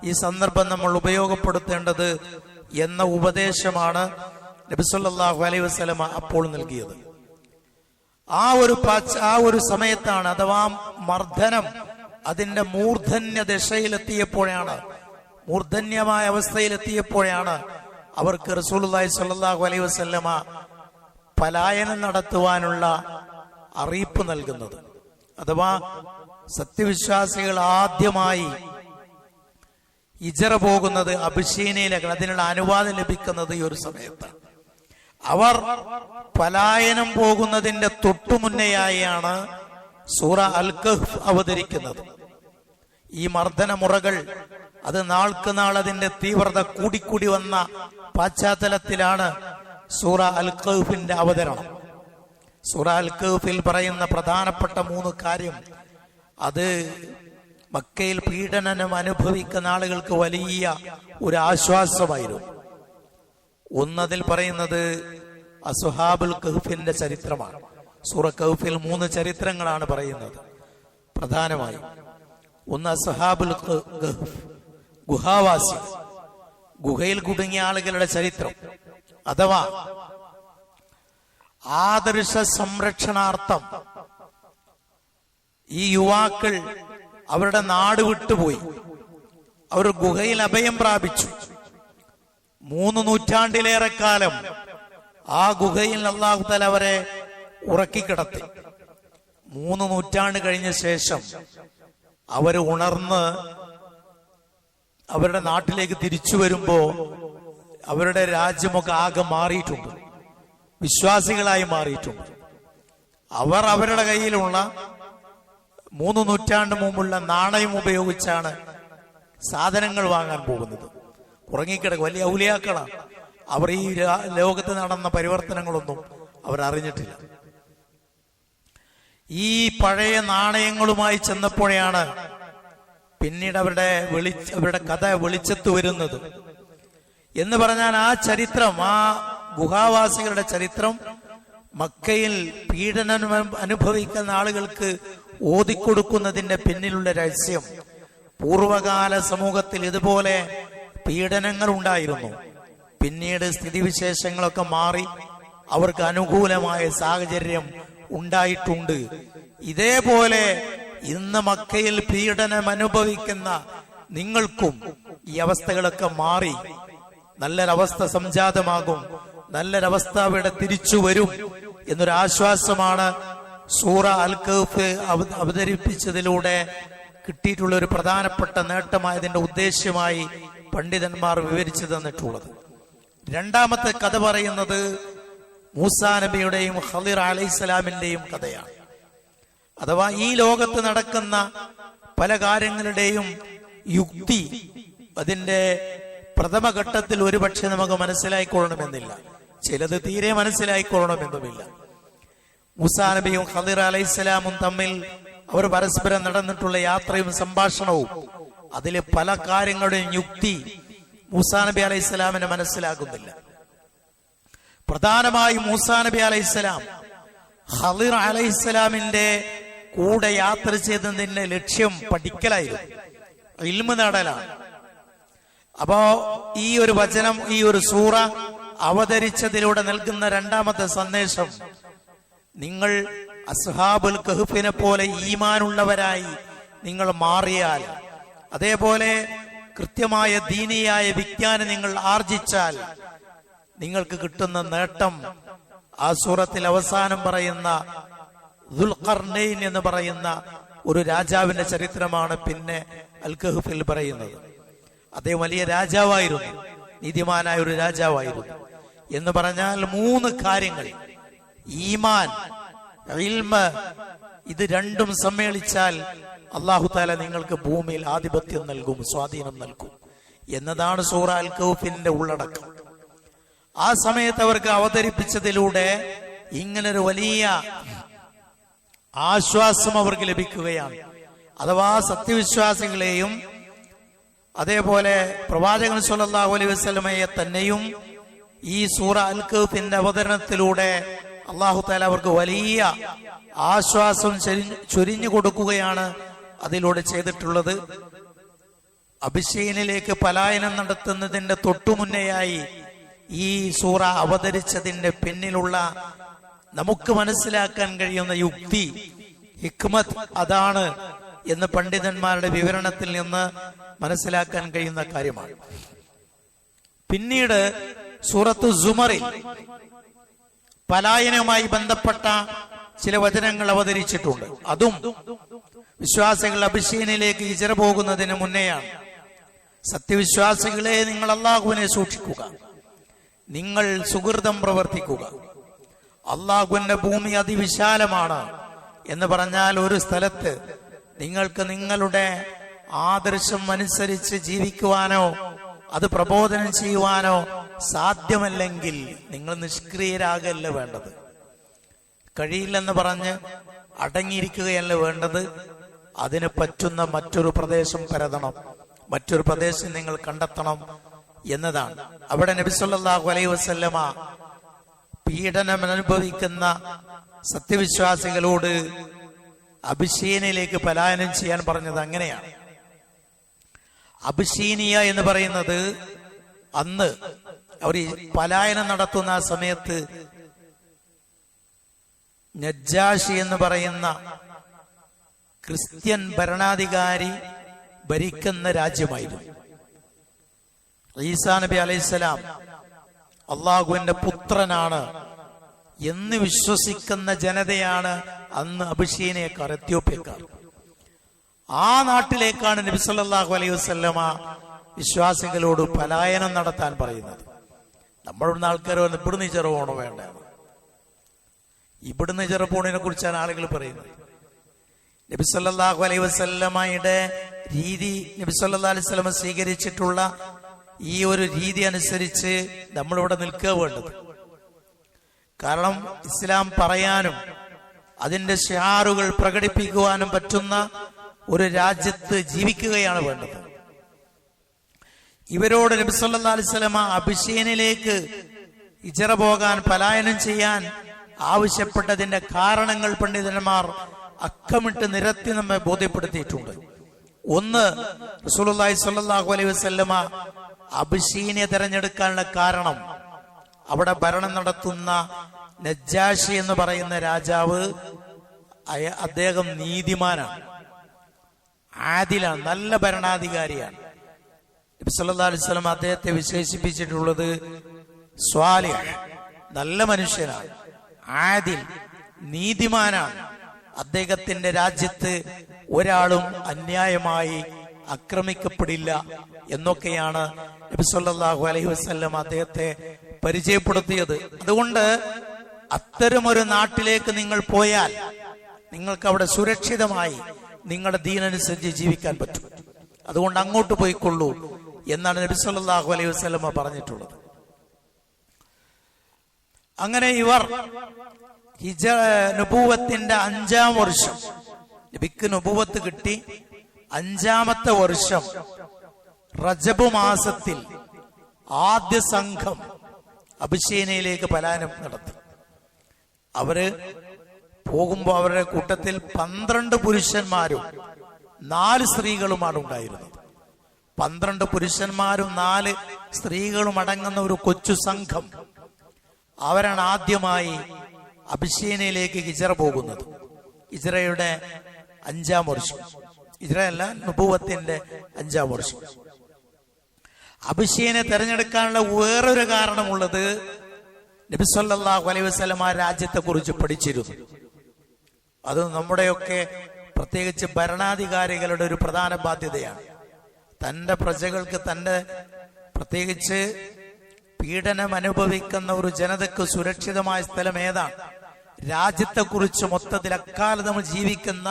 ഈ സന്ദർഭം നമ്മൾ ഉപയോഗപ്പെടുത്തേണ്ടത് എന്ന ഉപദേശമാണ് നബി സല്ലല്ലാഹു അലൈഹി വസല്ലമ അപ്പോൾ നൽകിയത്. ആ ഒരു സമയത്താണ്, അഥവാ മർദ്ദനം അതിന്റെ മൂർധന്യ ദശയിലെത്തിയപ്പോഴാണ്, മൂർധന്യമായ അവസ്ഥയിലെത്തിയപ്പോഴാണ് അവർക്ക് റസൂലുള്ളാഹി സ്വല്ലല്ലാഹു അലൈഹി വസല്ലമ പലായനം നടത്തുവാനുള്ള അറിയിപ്പ് നൽകുന്നത്. അഥവാ സത്യവിശ്വാസികൾ ആദ്യമായി ഹിജ്റ പോകുന്നത് അബിശീനിയയിലേക്കാണ്. അതിനുള്ള അനുവാദം ലഭിക്കുന്നത് ഈ ഒരു സമയത്താണ്. അവർ പലായനം പോകുന്നതിന്റെ തൊട്ടുമുന്നെയായാണ് സൂറ അൽ കഹ്ഫ് അവതരിക്കുന്നത്. ഈ മർദ്ദന മുറകൾ അത് നാൾക്ക് നാൾ അതിന്റെ തീവ്രത കൂടിക്കൂടി വന്ന പശ്ചാത്തലത്തിലാണ് സൂറ അൽ കഹ്ഫിന്റെ അവതരണം. സൂറ അൽ കഹ്ഫിൽ പറയുന്ന പ്രധാനപ്പെട്ട 3 കാര്യം അത് മക്കയിൽ പീഡനം അനുഭവിക്കുന്ന ആളുകൾക്ക് വലിയ ഒരു ആശ്വാസമായിരുന്നു. ഒന്നതിൽ പറയുന്നത് അസ്ഹാബുൽ കഹ്ഫിന്റെ ചരിത്രമാണ്. സൂറ കഹ്ഫിൽ 3 ചരിത്രങ്ങളാണ് പറയുന്നത് പ്രധാനമായും. ഒന്ന് അസ്ഹാബുൽ കഹ്ഫ്, ഗുഹാവാസി, ഗുഹയിൽ കുടുങ്ങിയ ആളുകളുടെ ചരിത്രം. അഥവാ ആദർശ സംരക്ഷണാർത്ഥം ഈ യുവാക്കൾ അവരുടെ നാട് വിട്ടുപോയി. അവർ ഗുഹയിൽ അഭയം പ്രാപിച്ചു. 3 നൂറ്റാണ്ടിലേറെ കാലം ആ ഗുഹയിൽ അല്ലാഹു തആല അവരെ ഉറക്കിക്കിടത്തി. 3 നൂറ്റാണ്ട് കഴിഞ്ഞ ശേഷം അവര് ഉണർന്ന് അവരുടെ നാട്ടിലേക്ക് തിരിച്ചു വരുമ്പോ അവരുടെ രാജ്യമൊക്കെ ആകെ മാറിയിട്ടുണ്ട്. വിശ്വാസികളായി മാറിയിട്ടുണ്ട്. അവർ അവരുടെ കയ്യിലുള്ള 3 നൂറ്റാണ്ട് മുമ്പുള്ള നാണയം ഉപയോഗിച്ചാണ് സാധനങ്ങൾ വാങ്ങാൻ പോകുന്നത്. ഉറങ്ങിക്കിടക്കുക വലിയ ഔലിയാക്കളാണ്. അവർ ഈ ലോകത്ത് നടന്ന പരിവർത്തനങ്ങളൊന്നും അവർ അറിഞ്ഞിട്ടില്ല. ഈ പഴയ നാണയങ്ങളുമായി ചെന്നപ്പോഴാണ് പിന്നീട് അവരുടെ കഥ വെളിച്ചത്ത് വരുന്നത്. എന്ന് പറഞ്ഞാൽ ആ ചരിത്രം, ആ ഗുഹാവാസികളുടെ ചരിത്രം മക്കയിൽ പീഡനം അനുഭവിക്കുന്ന ആളുകൾക്ക് ഓതിക്കൊടുക്കുന്നതിന്റെ പിന്നിലുള്ള രഹസ്യം, പൂർവകാല സമൂഹത്തിൽ ഇതുപോലെ പീഡനങ്ങൾ ഉണ്ടായിരുന്നു. പിന്നീട് സ്ഥിതിവിശേഷങ്ങളൊക്കെ മാറി അവർക്ക് അനുകൂലമായ സാഹചര്യം ഉണ്ടായിട്ടുണ്ട്. ഇതേപോലെ ഇന്ന് മക്കയിൽ പീഡനം അനുഭവിക്കുന്ന നിങ്ങൾക്കും ഈ അവസ്ഥകളൊക്കെ മാറി നല്ലൊരവസ്ഥ സംജാതമാകും, നല്ലൊരവസ്ഥ അവിടെ തിരിച്ചു വരും എന്നൊരാശ്വാസമാണ് സൂറ അൽ കഹ്ഫ് അവതരിപ്പിച്ചതിലൂടെ കിട്ടിയിട്ടുള്ള ഒരു പ്രധാനപ്പെട്ട നേട്ടമായതിന്റെ ഉദ്ദേശ്യമായി പണ്ഡിതന്മാർ വിവരിച്ചു തന്നിട്ടുള്ളത്. രണ്ടാമത്തെ കഥ പറയുന്നത് മൂസാ നബിയുടെയും ഖളിർ അലൈഹിസ്സലാമിന്റെയും കഥയാണ്. അഥവാ ഈ ലോകത്ത് നടക്കുന്ന പല കാര്യങ്ങളുടെയും യുക്തി അതിന്റെ പ്രഥമഘട്ടത്തിൽ ഒരുപക്ഷെ നമുക്ക് മനസ്സിലായിക്കൊള്ളണമെന്നില്ല, ചിലത് തീരെ മനസ്സിലായിക്കൊള്ളണമെന്നുമില്ല. മൂസാ നബിയും ഖളിർ അലൈഹിസ്സലാമും തമ്മിൽ അവർ പരസ്പരം നടന്നിട്ടുള്ള യാത്രയും സംഭാഷണവും അതിലെ പല കാര്യങ്ങളുടെയും യുക്തി മൂസാ നബി അലൈഹിസ്സലാമിനെ മനസ്സിലാകുന്നില്ല. പ്രധാനമായും മൂസാ നബി അലൈഹിസ്സലാം ഖളിർ അലൈഹിസ്സലാമിന്റെ കൂടെ യാത്ര ചെയ്തതിന്റെ ലക്ഷ്യം പഠിക്കലായിരുന്നു, ഇൽമ് നേടലാണ്. അപ്പോ ഈ ഒരു വചനം, ഈ ഒരു സൂറ അവതരിച്ചതിലൂടെ നൽകുന്ന രണ്ടാമത്തെ സന്ദേശം, നിങ്ങൾ അസ്ഹാബുൽ കഹ്ഫിനെ പോലെ ഈമാനുള്ളവരായി നിങ്ങൾ മാറിയാൽ, അതേപോലെ കൃത്യമായ ദീനിയായ വിജ്ഞാനം നിങ്ങൾ ആർജിച്ചാൽ നിങ്ങൾക്ക് കിട്ടുന്ന നേട്ടം ആ സൂറത്തിൽ അവസാനം പറയുന്ന ദുൽഖർനൈൻ എന്ന് പറയുന്ന ഒരു രാജാവിന്റെ ചരിത്രമാണ് പിന്നെ അൽ കഹ്ഫിൽ പറയുന്നത്. അദ്ദേഹം വലിയ രാജാവായിരുന്നു, നീതിമാനായ ഒരു രാജാവായിരുന്നു. എന്ന് പറഞ്ഞാൽ 3 കാര്യങ്ങൾ, ഈമാൻ, ഇൽമ്, ഇത് രണ്ടും സമ്മേളിച്ചാൽ അല്ലാഹു തആല നിങ്ങൾക്ക് ഭൂമിയിൽ ആധിപത്യം നൽകും, സ്വാധീനം നൽകും എന്നതാണ് സൂറ അൽ കഹ്ഫിന്റെ ഉള്ളടക്കം. ആ സമയത്ത് അവർക്ക് അവതരിപ്പിച്ചതിലൂടെ ഇങ്ങനൊരു വലിയ ആശ്വാസം അവർക്ക് ലഭിക്കുകയാണ്. അഥവാ സത്യവിശ്വാസികളെയും അതേപോലെ പ്രവാചകൻ സ്വല്ലല്ലാഹു അലൈഹി വസല്ലമയെ തന്നെയും ഈ സൂറ അൽ കഹ്ഫിന്റെ അവതരണത്തിലൂടെ അല്ലാഹു തആല അവർക്ക് വലിയ ആശ്വാസം ചൊരിഞ്ഞു കൊടുക്കുകയാണ് അതിലൂടെ ചെയ്തിട്ടുള്ളത്. അബിശീനിലേക്ക് പലായനം നടത്തുന്നതിന്റെ തൊട്ടുമുന്നെയായി ഈ സൂറ അവതരിച്ചതിന്റെ പിന്നിലുള്ള നമുക്ക് മനസ്സിലാക്കാൻ കഴിയുന്ന യുക്തി, ഹിക്മത്ത് അതാണ് എന്ന് പണ്ഡിതന്മാരുടെ വിവരണത്തിൽ നിന്ന് മനസ്സിലാക്കാൻ കഴിയുന്ന കാര്യമാണ്. പിന്നീട് സൂറത്തു സുമറിൽ പലായനവുമായി ബന്ധപ്പെട്ട ചില വചനങ്ങൾ അവതരിച്ചിട്ടുണ്ട്. അതും വിശ്വാസികൾ അബിശീനിലേക്ക് ഹിജ്റ പോകുന്നതിന് മുന്നെയാണ്. സത്യവിശ്വാസികളെ, നിങ്ങൾ അല്ലാഹുവിനെ സൂക്ഷിക്കുക, നിങ്ങൾ സുഹൃതം പ്രവർത്തിക്കുക. അല്ലാഹുവിന്റെ ഭൂമി അതിവിശാലമാണ് എന്ന് പറഞ്ഞാൽ ഒരു സ്ഥലത്ത് നിങ്ങൾക്ക് നിങ്ങളുടെ ആദർശം അനുസരിച്ച് ജീവിക്കുവാനോ അത് പ്രബോധനം ചെയ്യുവാനോ സാധ്യമല്ലെങ്കിൽ നിങ്ങൾ നിഷ്ക്രിയരാകല്ല വേണ്ടത്, കഴിയില്ലെന്ന് പറഞ്ഞ് അടങ്ങിയിരിക്കുകയല്ല വേണ്ടത്. അതിന് പറ്റുന്ന മറ്റൊരു പ്രദേശം പരതണം, മറ്റൊരു പ്രദേശം നിങ്ങൾ കണ്ടെത്തണം എന്നതാണ്. അവിടെ നബി സല്ലല്ലാഹു അലൈഹി വസല്ലമ പീഡനം അനുഭവിക്കുന്ന സത്യവിശ്വാസികളോട് അബിശീനിലേക്ക് പലായനം ചെയ്യാൻ പറഞ്ഞത് അങ്ങനെയാണ്. അബിശീനിയ എന്ന് പറയുന്നത് അന്ന് അവർ പലായനം നടത്തുന്ന ആ സമയത്ത് നജ്ജാഷി എന്ന് പറയുന്ന ക്രിസ്ത്യൻ ഭരണാധികാരി ഭരിക്കുന്ന രാജ്യമായിരുന്നു. ഈസാ നബി അലൈഹിസ്സലാം അള്ളാഹുവിന്റെ പുത്രനാണ് എന്ന് വിശ്വസിക്കുന്ന ജനതയാണ് അന്ന് അബിശീനിയക്കാർ, എത്യോപ്യക്കാർ. ആ നാട്ടിലേക്കാണ് നബി സല്ലല്ലാഹു അലൈഹി വസല്ലമ വിശ്വാസികളോട് പലായനം നടത്താൻ പറയുന്നത്. നമ്മളുടെ ആൾക്കാർ ഇവിടുന്ന് ചെറുപോണോ വേണ്ട, ഇവിടുന്ന് ഹിജറ പോണതിനെ കുറിച്ചാണ് ആളുകൾ പറയുന്നത്. നബി സല്ലല്ലാഹു അലൈഹി വസല്ലമയുടെ രീതി, നബി സല്ലല്ലാഹു അലൈഹി വസല്ലമ സ്വീകരിച്ചിട്ടുള്ള ഈ ഒരു രീതി അനുസരിച്ച് നമ്മളിവിടെ നിൽക്കുക വേണ്ടത്. കാരണം ഇസ്ലാം പറയാനും അതിന്റെ ഷിആറുകൾ പ്രകടിപ്പിക്കുവാനും പറ്റുന്ന ഒരു രാജ്യത്ത് ജീവിക്കുകയാണ് വേണ്ടത്. ഇവരോട് നബി സല്ലല്ലാഹു അലൈഹി വസല്ലമ അബിശീനിലേക്ക് ഹിജറ പോകാൻ, പലായനം ചെയ്യാൻ ആവശ്യപ്പെട്ടതിന്റെ കാരണങ്ങൾ പണ്ഡിതന്മാർ അക്കമിട്ട് നിരത്തി നമ്മെ ബോധ്യപ്പെടുത്തിയിട്ടുണ്ട്. ഒന്ന്, റസൂലുള്ളാഹി സ്വല്ലല്ലാഹു അലൈഹി വസല്ലമ അബിശീനിയ തെരഞ്ഞെടുക്കാനുള്ള കാരണം അവിടെ ഭരണം നടത്തുന്ന നജ്ജാശി എന്ന് പറയുന്ന രാജാവ്, അദ്ദേഹം നീതിമാനാണ്, ആദിലാണ്, നല്ല ഭരണാധികാരിയാണ്. നബി സല്ലല്ലാഹു അലൈഹി വസല്ലം അദ്ദേഹത്തെ വിശേഷിപ്പിച്ചിട്ടുള്ളത് സ്വാലിഹ്, നല്ല മനുഷ്യനാണ്, ആദിൽ, നീതിമാനാണ്. അദ്ദേഹത്തിന്റെ രാജ്യത്ത് ഒരാളും അന്യായമായി ആക്രമിക്കപ്പെടില്ല എന്നൊക്കെയാണ് നബി സല്ലല്ലാഹു അലൈഹി വസല്ലം അദ്ദേഹത്തെ പരിചയപ്പെടുത്തിയത്. അതുകൊണ്ട് അത്തരമൊരു നാട്ടിലേക്ക് നിങ്ങൾ പോയാൽ നിങ്ങൾക്ക് അവിടെ സുരക്ഷിതമായി നിങ്ങളുടെ ദീനനുസരിച്ച് ജീവിക്കാൻ പറ്റും. അതുകൊണ്ട് അങ്ങോട്ട് പോയിക്കൊള്ളൂ എന്നാണ് നബി സല്ലല്ലാഹു അലൈഹി വസല്ലം പറഞ്ഞിട്ടുള്ളത്. അങ്ങനെ ഇവർ നുബുവത്തിന്റെ 5-ാം വർഷം, നബിക്ക് നുബുവത്ത് കിട്ടി 5-ാമത്തെ വർഷം റജബ് മാസത്തിൽ ആദ്യ സംഘം അബിശീനയിലേക്ക് പലായനം നടത്തി. അവര് പോകുമ്പോ അവരുടെ കൂട്ടത്തിൽ 12 പുരുഷന്മാരും 4 സ്ത്രീകളുമാണ് ഉണ്ടായിരുന്നത്. 12 പുരുഷന്മാരും 4 സ്ത്രീകളും അടങ്ങുന്ന ഒരു കൊച്ചു സംഘം, അവരാണ് ആദ്യമായി അബിശീനയിലേക്ക് ഹിജറ പോകുന്നത്. ഹിജറയുടെ 5-ാം വർഷം, ഹിജറയല്ല, നുബുവത്തിന്റെ 5-ാം വർഷം. അബിശീനെ തെരഞ്ഞെടുക്കാനുള്ള വേറൊരു കാരണമുള്ളത്, നബി സല്ലല്ലാഹു അലൈഹി വസല്ലം ആ രാജ്യത്തെ കുറിച്ച് പഠിച്ചിരുന്നു. അത് നമ്മുടെയൊക്കെ പ്രത്യേകിച്ച് ഭരണാധികാരികളുടെ ഒരു പ്രധാന ബാധ്യതയാണ്. തന്റെ പ്രജകൾക്ക്, തന്റെ പ്രത്യേകിച്ച് പീഡനം അനുഭവിക്കുന്ന ഒരു ജനതയ്ക്ക് സുരക്ഷിതമായ സ്ഥലം ഏതാണ്, രാജ്യത്തെക്കുറിച്ച് മൊത്തത്തിൽ അക്കാലത്ത് നമ്മൾ ജീവിക്കുന്ന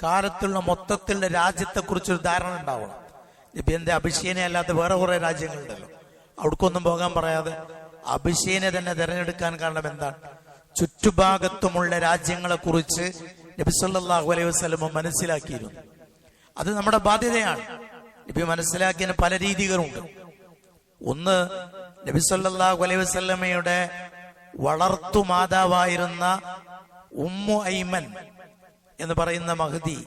കാലത്തുള്ള മൊത്തത്തിലുള്ള രാജ്യത്തെക്കുറിച്ചൊരു ധാരണ ഉണ്ടാവണം. നബി എന്റെ അബിശീനെ അല്ലാത്ത വേറെ കുറെ രാജ്യങ്ങളുണ്ടല്ലോ, അവിടേക്കൊന്നും പോകാൻ പറയാതെ അബിശീനെ തന്നെ തിരഞ്ഞെടുക്കാൻ കാരണം എന്താണ്? ചുറ്റുഭാഗത്തുമുള്ള രാജ്യങ്ങളെ കുറിച്ച് നബി സല്ലല്ലാഹു അലൈഹി വസല്ലം മനസ്സിലാക്കിയിരുന്നു. അത് നമ്മുടെ ബാധ്യതയാണ്. നബി മനസ്സിലാക്കിയതിന് പല രീതികളുണ്ട്. ഒന്ന്, നബി സല്ലല്ലാഹു അലൈഹി വസല്ലമയുടെ വളർത്തു മാതാവായിരുന്ന ഉമ്മു ഐമൻ എന്ന് പറയുന്ന മഹദി,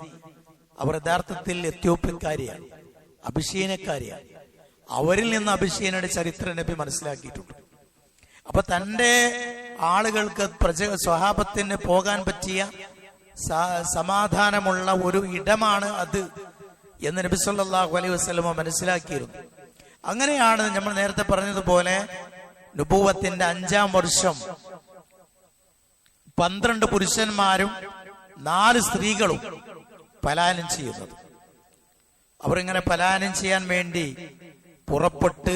അവർ യഥാർത്ഥത്തിൽ എത്യോപ്യക്കാരിയാണ്, അബിശീനക്കാരിയാണ്. അവരിൽ നിന്ന് അബിശീനയുടെ ചരിത്രം നബി മനസ്സിലാക്കിയിട്ടുണ്ട്. അപ്പൊ തന്റെ ആളുകൾക്ക്, സ്വഹാബത്തിന് പോകാൻ പറ്റിയ സമാധാനമുള്ള ഒരു ഇടമാണ് അത് എന്ന് നബി സല്ലല്ലാഹു അലൈഹി വസല്ലം മനസ്സിലാക്കിയിരുന്നു. അങ്ങനെയാണ് നമ്മൾ നേരത്തെ പറഞ്ഞതുപോലെ നുബുവത്തിന്റെ 5-ാം വർഷം 12 പുരുഷന്മാരും 4 സ്ത്രീകളും പലായനം ചെയ്യുന്നത്. അവരിങ്ങനെ പലായനം ചെയ്യാൻ വേണ്ടി പുറപ്പെട്ട്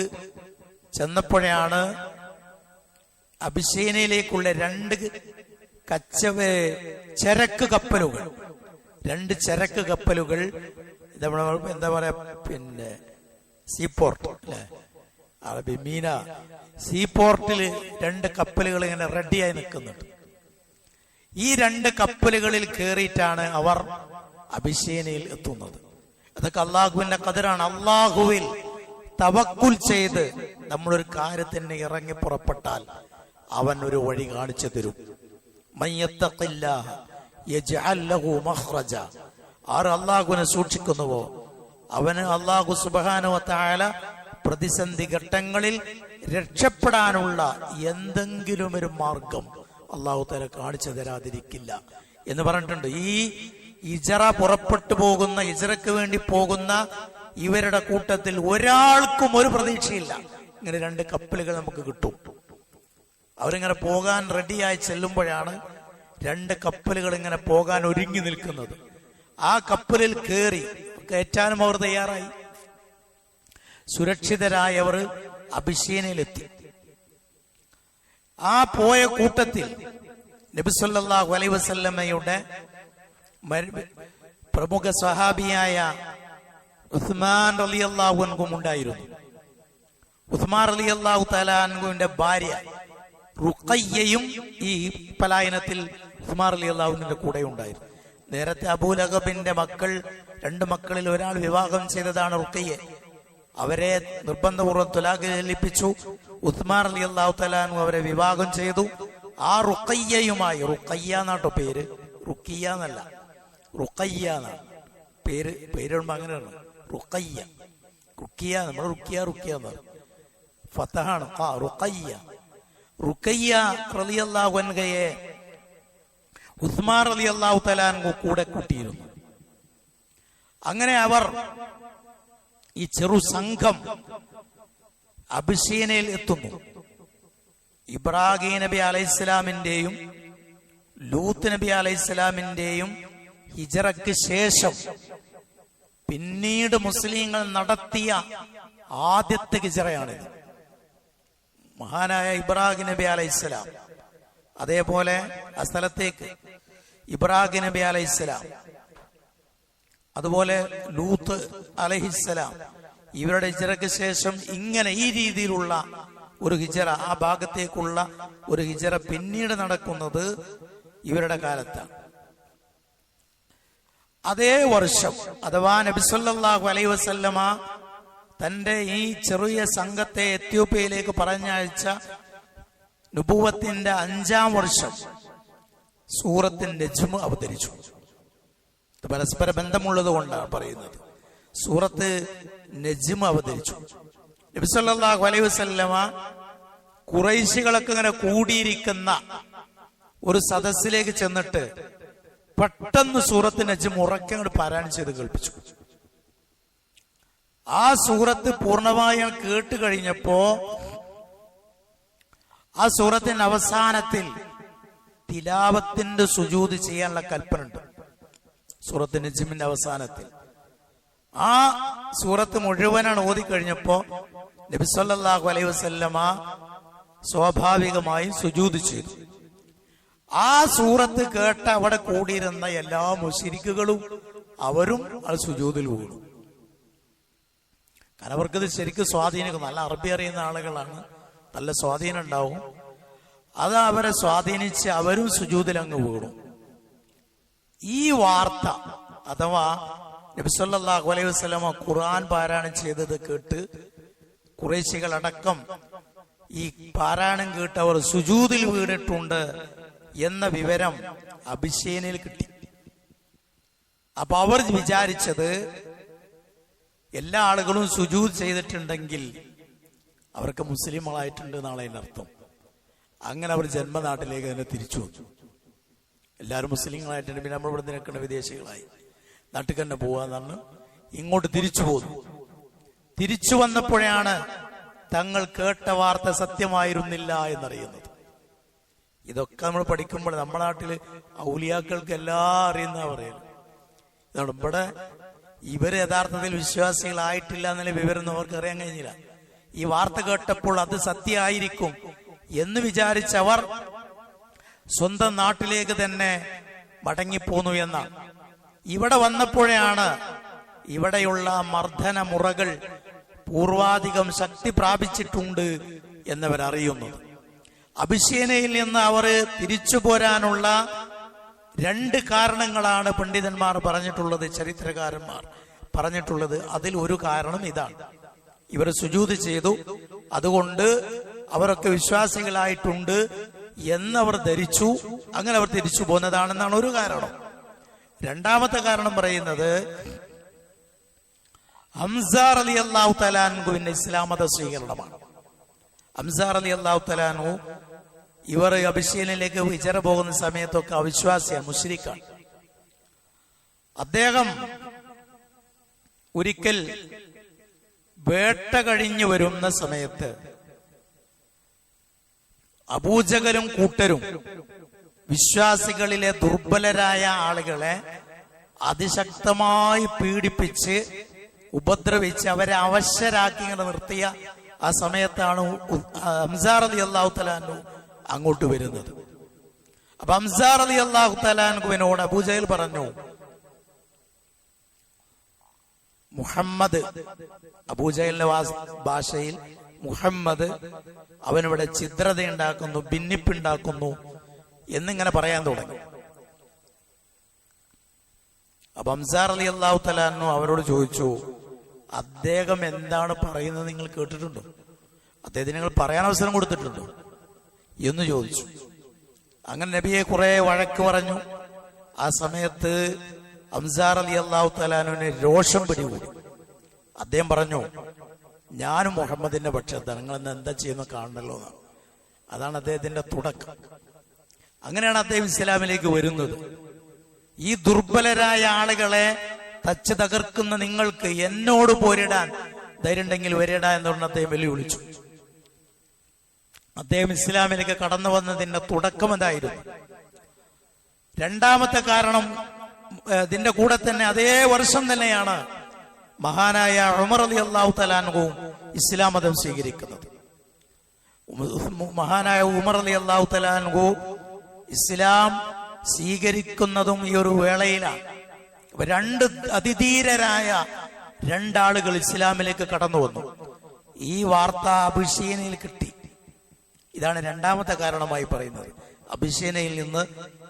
ചെന്നപ്പോഴാണ് അബിശീനയിലേക്കുള്ള 2 ചരക്ക് കപ്പലുകൾ, 2 ചരക്ക് കപ്പലുകൾ, എന്താ പറയാ, പിന്നെ സീപോർട്ട് അല്ലെ, അറബി മീന, സീപോർട്ടിൽ 2 കപ്പലുകൾ ഇങ്ങനെ റെഡിയായി നിൽക്കുന്നുണ്ട്. ഈ 2 കപ്പലുകളിൽ കയറിയിട്ടാണ് അവർ അബിശീനയിൽ എത്തുന്നത്. അതൊക്കെ അള്ളാഹുവിന്റെ ഖദറാണ്. അള്ളാഹുവിൽ തവക്കുൽ ചെയ്ത് നമ്മളൊരു കാര്യത്തിന് ഇറങ്ങി പുറപ്പെട്ടാൽ അവൻ ഒരു വഴി കാണിച്ചു തരും. മയ്യത്തഖില്ലാഹ യജ്അൽ ലഹു മഖ്റജ. ആർ അള്ളാഹുവിനെ സൂക്ഷിക്കുന്നുവോ അവന് അള്ളാഹു സുബ്ഹാനഹു വ തആല പ്രതിസന്ധി ഘട്ടങ്ങളിൽ രക്ഷപ്പെടാനുള്ള എന്തെങ്കിലും ഒരു മാർഗം അള്ളാഹു തആല കാണിച്ചു തരാതിരിക്കില്ല എന്ന് പറഞ്ഞിട്ടുണ്ട്. ഈ ഹിജറ പുറപ്പെട്ടു പോകുന്ന, ഹിജറയ്ക്ക് വേണ്ടി പോകുന്ന ഇവരുടെ കൂട്ടത്തിൽ ഒരാൾക്കും ഒരു പ്രതീക്ഷയില്ല ഇങ്ങനെ 2 കപ്പലുകൾ നമുക്ക് കിട്ടും. അവരിങ്ങനെ പോകാൻ റെഡിയായി ചെല്ലുമ്പോഴാണ് 2 കപ്പലുകൾ ഇങ്ങനെ പോകാൻ ഒരുങ്ങി നിൽക്കുന്നത്. ആ കപ്പലിൽ കയറി കയറ്റാനും അവർ തയ്യാറായി. സുരക്ഷിതരായവർ അബിശീനയിലെത്തി. ആ പോയ കൂട്ടത്തിൽ നബി സല്ലല്ലാഹു അലൈഹി വസല്ലമയുടെ പ്രമുഖ സ്വഹാബിയായ ഉസ്മാൻ റളിയല്ലാഹു അൻഹു ഉണ്ടായിരുന്നു. ഉസ്മാൻ റളിയല്ലാഹു തആല അൻഹുവിന്റെ ഭാര്യ റുഖയ്യയും ഈ പലായനത്തിൽ ഉസ്മാൻ റളിയല്ലാഹുവിന്റെ കൂടെ ഉണ്ടായിരുന്നു. നേരത്തെ അബൂലഹബിന്റെ രണ്ട് മക്കളിൽ ഒരാൾ വിവാഹം ചെയ്തതാണ് റുഖയ്യ. അവരെ നിർബന്ധപൂർവ്വം ത്വലാഖ് ചൊല്ലിപ്പിച്ചു. ഉസ്മാൻ റളിയല്ലാഹു തആല അൻഹു അവരെ വിവാഹം ചെയ്തു. ആ റുഖയ്യയുമായി, റുഖയ്യ എന്നാട്ടോ പേര്, റുഖിയ എന്നല്ല, റുഖയ്യ എന്നാണ് പേര് അങ്ങനെയാണ്. റുഖയ്യ, റുഖിയ, നമ്മൾ റുഖിയ എന്ന് ഫതഹാണ്. റുഖയ്യ റളിയല്ലാഹു അൻഹയെ ഉസ്മാൻ റളിയല്ലാഹു തആല അൻഹു കൂടെ കൂട്ടിയിരുന്നു. അങ്ങനെ അവർ ഈ ചെറു സംഘം അബിശീനയിൽ എത്തുന്നു. ഇബ്രാഹിം നബി അലൈഹിസ്സലാമിന്റെയും ലൂത്ത് നബി അലൈഹിസ്സലാമിന്റെയും ഹിജറയ്ക്ക് ശേഷം പിന്നീട് മുസ്ലിങ്ങൾ നടത്തിയ ആദ്യത്തെ ഹിജറയാണിത്. മഹാനായ ഇബ്രാഹിം നബി അലൈഹിസ്സലാം, അതേപോലെ ആ സ്ഥലത്തേക്ക് ഇബ്രാഹിം നബി അലൈഹിസ്സലാം, അതുപോലെ ലൂത്ത് അലൈഹിസ്സലാം, ഇവരുടെ ഹിജറയ്ക്ക് ശേഷം ഇങ്ങനെ ഈ രീതിയിലുള്ള ഒരു ഹിജറ, ആ ഭാഗത്തേക്കുള്ള ഒരു ഹിജറ പിന്നീട് നടക്കുന്നത് ഇവരുടെ കാലത്താണ്. അതേ വർഷം അഥവാ നബി സല്ലല്ലാഹു അലൈഹി വസല്ലമ തന്റെ ഈ ചെറിയ സംഘത്തെ എത്യോപ്യയിലേക്ക് പറഞ്ഞയച്ച നുബുവത്തിന്റെ 5-ാം വർഷം സൂറത്തിന്റെ നജ്മ് അവതരിച്ചു. പരസ്പര ബന്ധമുള്ളത് കൊണ്ടാണ് പറയുന്നത്. സൂറത്ത് നജ്മ് അവതരിച്ചു. നബി സല്ലല്ലാഹു അലൈഹി വസല്ലമ ഖുറൈശികളൊക്കെ ഇങ്ങനെ കൂടിയിരിക്കുന്ന ഒരു സദസ്സിലേക്ക് ചെന്നിട്ട് പെട്ടെന്ന് സൂറത്ത് നജ്മ് ഉറക്കെ അങ്ങോട്ട് പാരായണം ചെയ്ത് കേൾപ്പിച്ചു. ആ സൂറത്ത് പൂർണ്ണമായി കേട്ട് കഴിഞ്ഞപ്പോ ആ സൂറത്തിന്റെ അവസാനത്തിൽ തിലാവത്തിന്റെ സുജൂദ് ചെയ്യാനുള്ള കൽപ്പന ഉണ്ട്. സൂറത്ത് നജ്മിന്റെ അവസാനത്തിൽ ആ സൂറത്ത് മുഴുവനാണ് ഓതി കഴിഞ്ഞപ്പോ നബി സല്ലല്ലാഹു അലൈഹി വസല്ലമ സ്വാഭാവികമായും സുജൂദ് ചെയ്തു. ആ സൂറത്ത് കേട്ട അവിടെ കൂടിയിരുന്ന എല്ലാ മുശ്രിക്കുകളും അവരും ആ സുജൂദിൽ വീണു. കാരണം അവർക്കത് ശരിക്കും സ്വാധീനിക്കും. നല്ല അറബി അറിയുന്ന ആളുകളാണ്, നല്ല സ്വാധീനം ഉണ്ടാവും. അത് അവരെ സ്വാധീനിച്ച് അവരും സുജൂദിൽ അങ്ങ് വീണു. ഈ വാർത്ത അഥവാ നബി സല്ലല്ലാഹു അലൈഹി വസല്ലമ ഖുർആൻ പാരായണം ചെയ്തത് കേട്ട് ഖുറൈശികളടക്കം ഈ പാരായണം കേട്ട് അവർ സുജൂദിൽ വീണിട്ടുണ്ട് എന്ന വിവരം അബിശേനയിൽ കിട്ടി. അപ്പൊ അവർ വിചാരിച്ചത് എല്ലാ ആളുകളും സുജൂദ് ചെയ്തിട്ടുണ്ടെങ്കിൽ അവർക്ക് മുസ്ലിങ്ങളായിട്ടുണ്ട് എന്നാണ് അതിനർത്ഥം. അങ്ങനെ അവർ ജന്മനാട്ടിലേക്ക് തന്നെ തിരിച്ചു വന്നു. എല്ലാവരും മുസ്ലിങ്ങളായിട്ടുണ്ട്, പിന്നെ നമ്മൾ ഇവിടെ നിൽക്കുന്ന വിദേശികളായി നാട്ടിൽ തന്നെ പോവാന്നാണ് ഇങ്ങോട്ട് തിരിച്ചു പോന്നു. തിരിച്ചു വന്നപ്പോഴാണ് തങ്ങൾ കേട്ട വാർത്ത സത്യമായിരുന്നില്ല എന്നറിയുന്നത്. ഇതൊക്കെ നമ്മൾ പഠിക്കുമ്പോൾ നമ്മുടെ നാട്ടില് ഔലിയാക്കൾക്ക് എല്ലാം അറിയുന്ന പറയുന്നത്. ഇതാണ് ഇവിടെ ഇവര് യഥാർത്ഥത്തിൽ വിശ്വാസികളായിട്ടില്ല എന്നുള്ള വിവരം അവർക്ക് അറിയാൻ കഴിഞ്ഞില്ല. ഈ വാർത്ത കേട്ടപ്പോൾ അത് സത്യമായിരിക്കും എന്ന് വിചാരിച്ചവർ സ്വന്തം നാട്ടിലേക്ക് തന്നെ മടങ്ങിപ്പോന്നു എന്നാണ്. ഇവിടെ വന്നപ്പോഴാണ് ഇവിടെയുള്ള മർദ്ദന മുറകൾ പൂർവാധികം ശക്തി പ്രാപിച്ചിട്ടുണ്ട് എന്നവരറിയുന്നത്. അബിശേനയിൽ നിന്ന് അവർ തിരിച്ചു പോരാനുള്ള 2 കാരണങ്ങളാണ് പണ്ഡിതന്മാർ പറഞ്ഞിട്ടുള്ളത്, ചരിത്രകാരന്മാർ പറഞ്ഞിട്ടുള്ളത്. അതിൽ ഒരു കാരണം ഇതാണ്: ഇവർ സുജൂദ് ചെയ്തു, അതുകൊണ്ട് അവരൊക്കെ വിശ്വാസികളായിട്ടുണ്ട് എന്നവർ ധരിച്ചു, അങ്ങനെ അവർ തിരിച്ചു പോന്നതാണെന്നാണ് ഒരു കാരണം. രണ്ടാമത്തെ കാരണം പറയുന്നത് ഹംസ റളിയല്ലാഹു തആല അൻഹുവിന്റെ ഇസ്ലാം മത സ്വീകരണമാണ്. ഹംസ റളിയല്ലാഹു തആല അൻഹു ഇവർ അബിശീനിലേക്ക് ഹിജറ പോകുന്ന സമയത്തൊക്കെ അവിശ്വാസിയാണ്, മുശ്രിക്കാണ്. അദ്ദേഹം ഒരിക്കൽ വേട്ട കഴിഞ്ഞു വരുന്ന സമയത്ത് അബൂജഹലും കൂട്ടരും വിശ്വാസികളിലെ ദുർബലരായ ആളുകളെ അതിശക്തമായി പീഡിപ്പിച്ച് ഉപദ്രവിച്ച് അവരെ അവശരാക്കി ഇങ്ങനെ നിർത്തിയ ആ സമയത്താണ് ഹംസ റളിയല്ലാഹു തആല അൻഹു അങ്ങോട്ട് വരുന്നത്. അപ്പൊ ഹംസ റളിയല്ലാഹു തആല അൻഹുവിനോട് അബൂജഹൽ പറഞ്ഞു, മുഹമ്മദ്, അബൂജഹലിന്റെ ഭാഷയിൽ മുഹമ്മദ് അവനിവിടെ ഛിദ്രതയുണ്ടാക്കുന്നു, ഭിന്നിപ്പുണ്ടാക്കുന്നു എന്നിങ്ങനെ പറയാൻ തുടങ്ങി. അപ്പൊ ഹംസ റളിയല്ലാഹു തആല അൻഹു അവരോട് ചോദിച്ചു, അദ്ദേഹം എന്താണ് പറയുന്നത് നിങ്ങൾ കേട്ടിട്ടുണ്ടോ? അദ്ദേഹത്തിന് നിങ്ങൾ പറയാൻ അവസരം കൊടുത്തിട്ടുണ്ടോ എന്ന് ചോദിച്ചു. അങ്ങനെ നബിയെ കുറെ വഴക്ക് പറഞ്ഞു. ആ സമയത്ത് ഹംസ റളിയല്ലാഹു തആല അൻഹുവിന് രോഷം പിടികൂടി. അദ്ദേഹം പറഞ്ഞു, ഞാനും മുഹമ്മദിന്റെ പക്ഷത്താണ്, നിങ്ങൾ ഇന്ന് എന്താ ചെയ്യുന്ന കാണണല്ലോ എന്നാണ്. അതാണ് അദ്ദേഹത്തിന്റെ തുടക്കം. അങ്ങനെയാണ് അദ്ദേഹം ഇസ്ലാമിലേക്ക് വരുന്നത്. ഈ ദുർബലരായ ആളുകളെ തച്ച് തകർക്കുന്ന നിങ്ങൾക്ക് എന്നോട് പോരിടാൻ ധൈര്യം ഉണ്ടെങ്കിൽ വരിടാ എന്ന് പറഞ്ഞ് അദ്ദേഹം വെല്ലുവിളിച്ചു. അദ്ദേഹം ഇസ്ലാമിലേക്ക് കടന്നു വന്നതിന്റെ തുടക്കം എന്തായിരുന്നു? രണ്ടാമത്തെ കാരണം, ഇതിന്റെ കൂടെ തന്നെ അതേ വർഷം തന്നെയാണ് മഹാനായ ഉമർ റളിയല്ലാഹു തആല അൻഹു ഇസ്ലാം മതം സ്വീകരിക്കുന്നത്. മഹാനായ ഉമർ റളിയല്ലാഹു തആല അൻഹു ഇസ്ലാം സ്വീകരിക്കുന്നതും ഈ ഒരു വേളയിലാണ്. രണ്ട് അതിധീരരായ രണ്ടാളുകൾ ഇസ്ലാമിലേക്ക് കടന്നു വന്നു. ഈ വാർത്ത അബിഷീനയിൽ കിട്ടി. ഇതാണ് രണ്ടാമത്തെ കാരണമായി പറയുന്നത്. അബിഷീനയിൽ നിന്ന്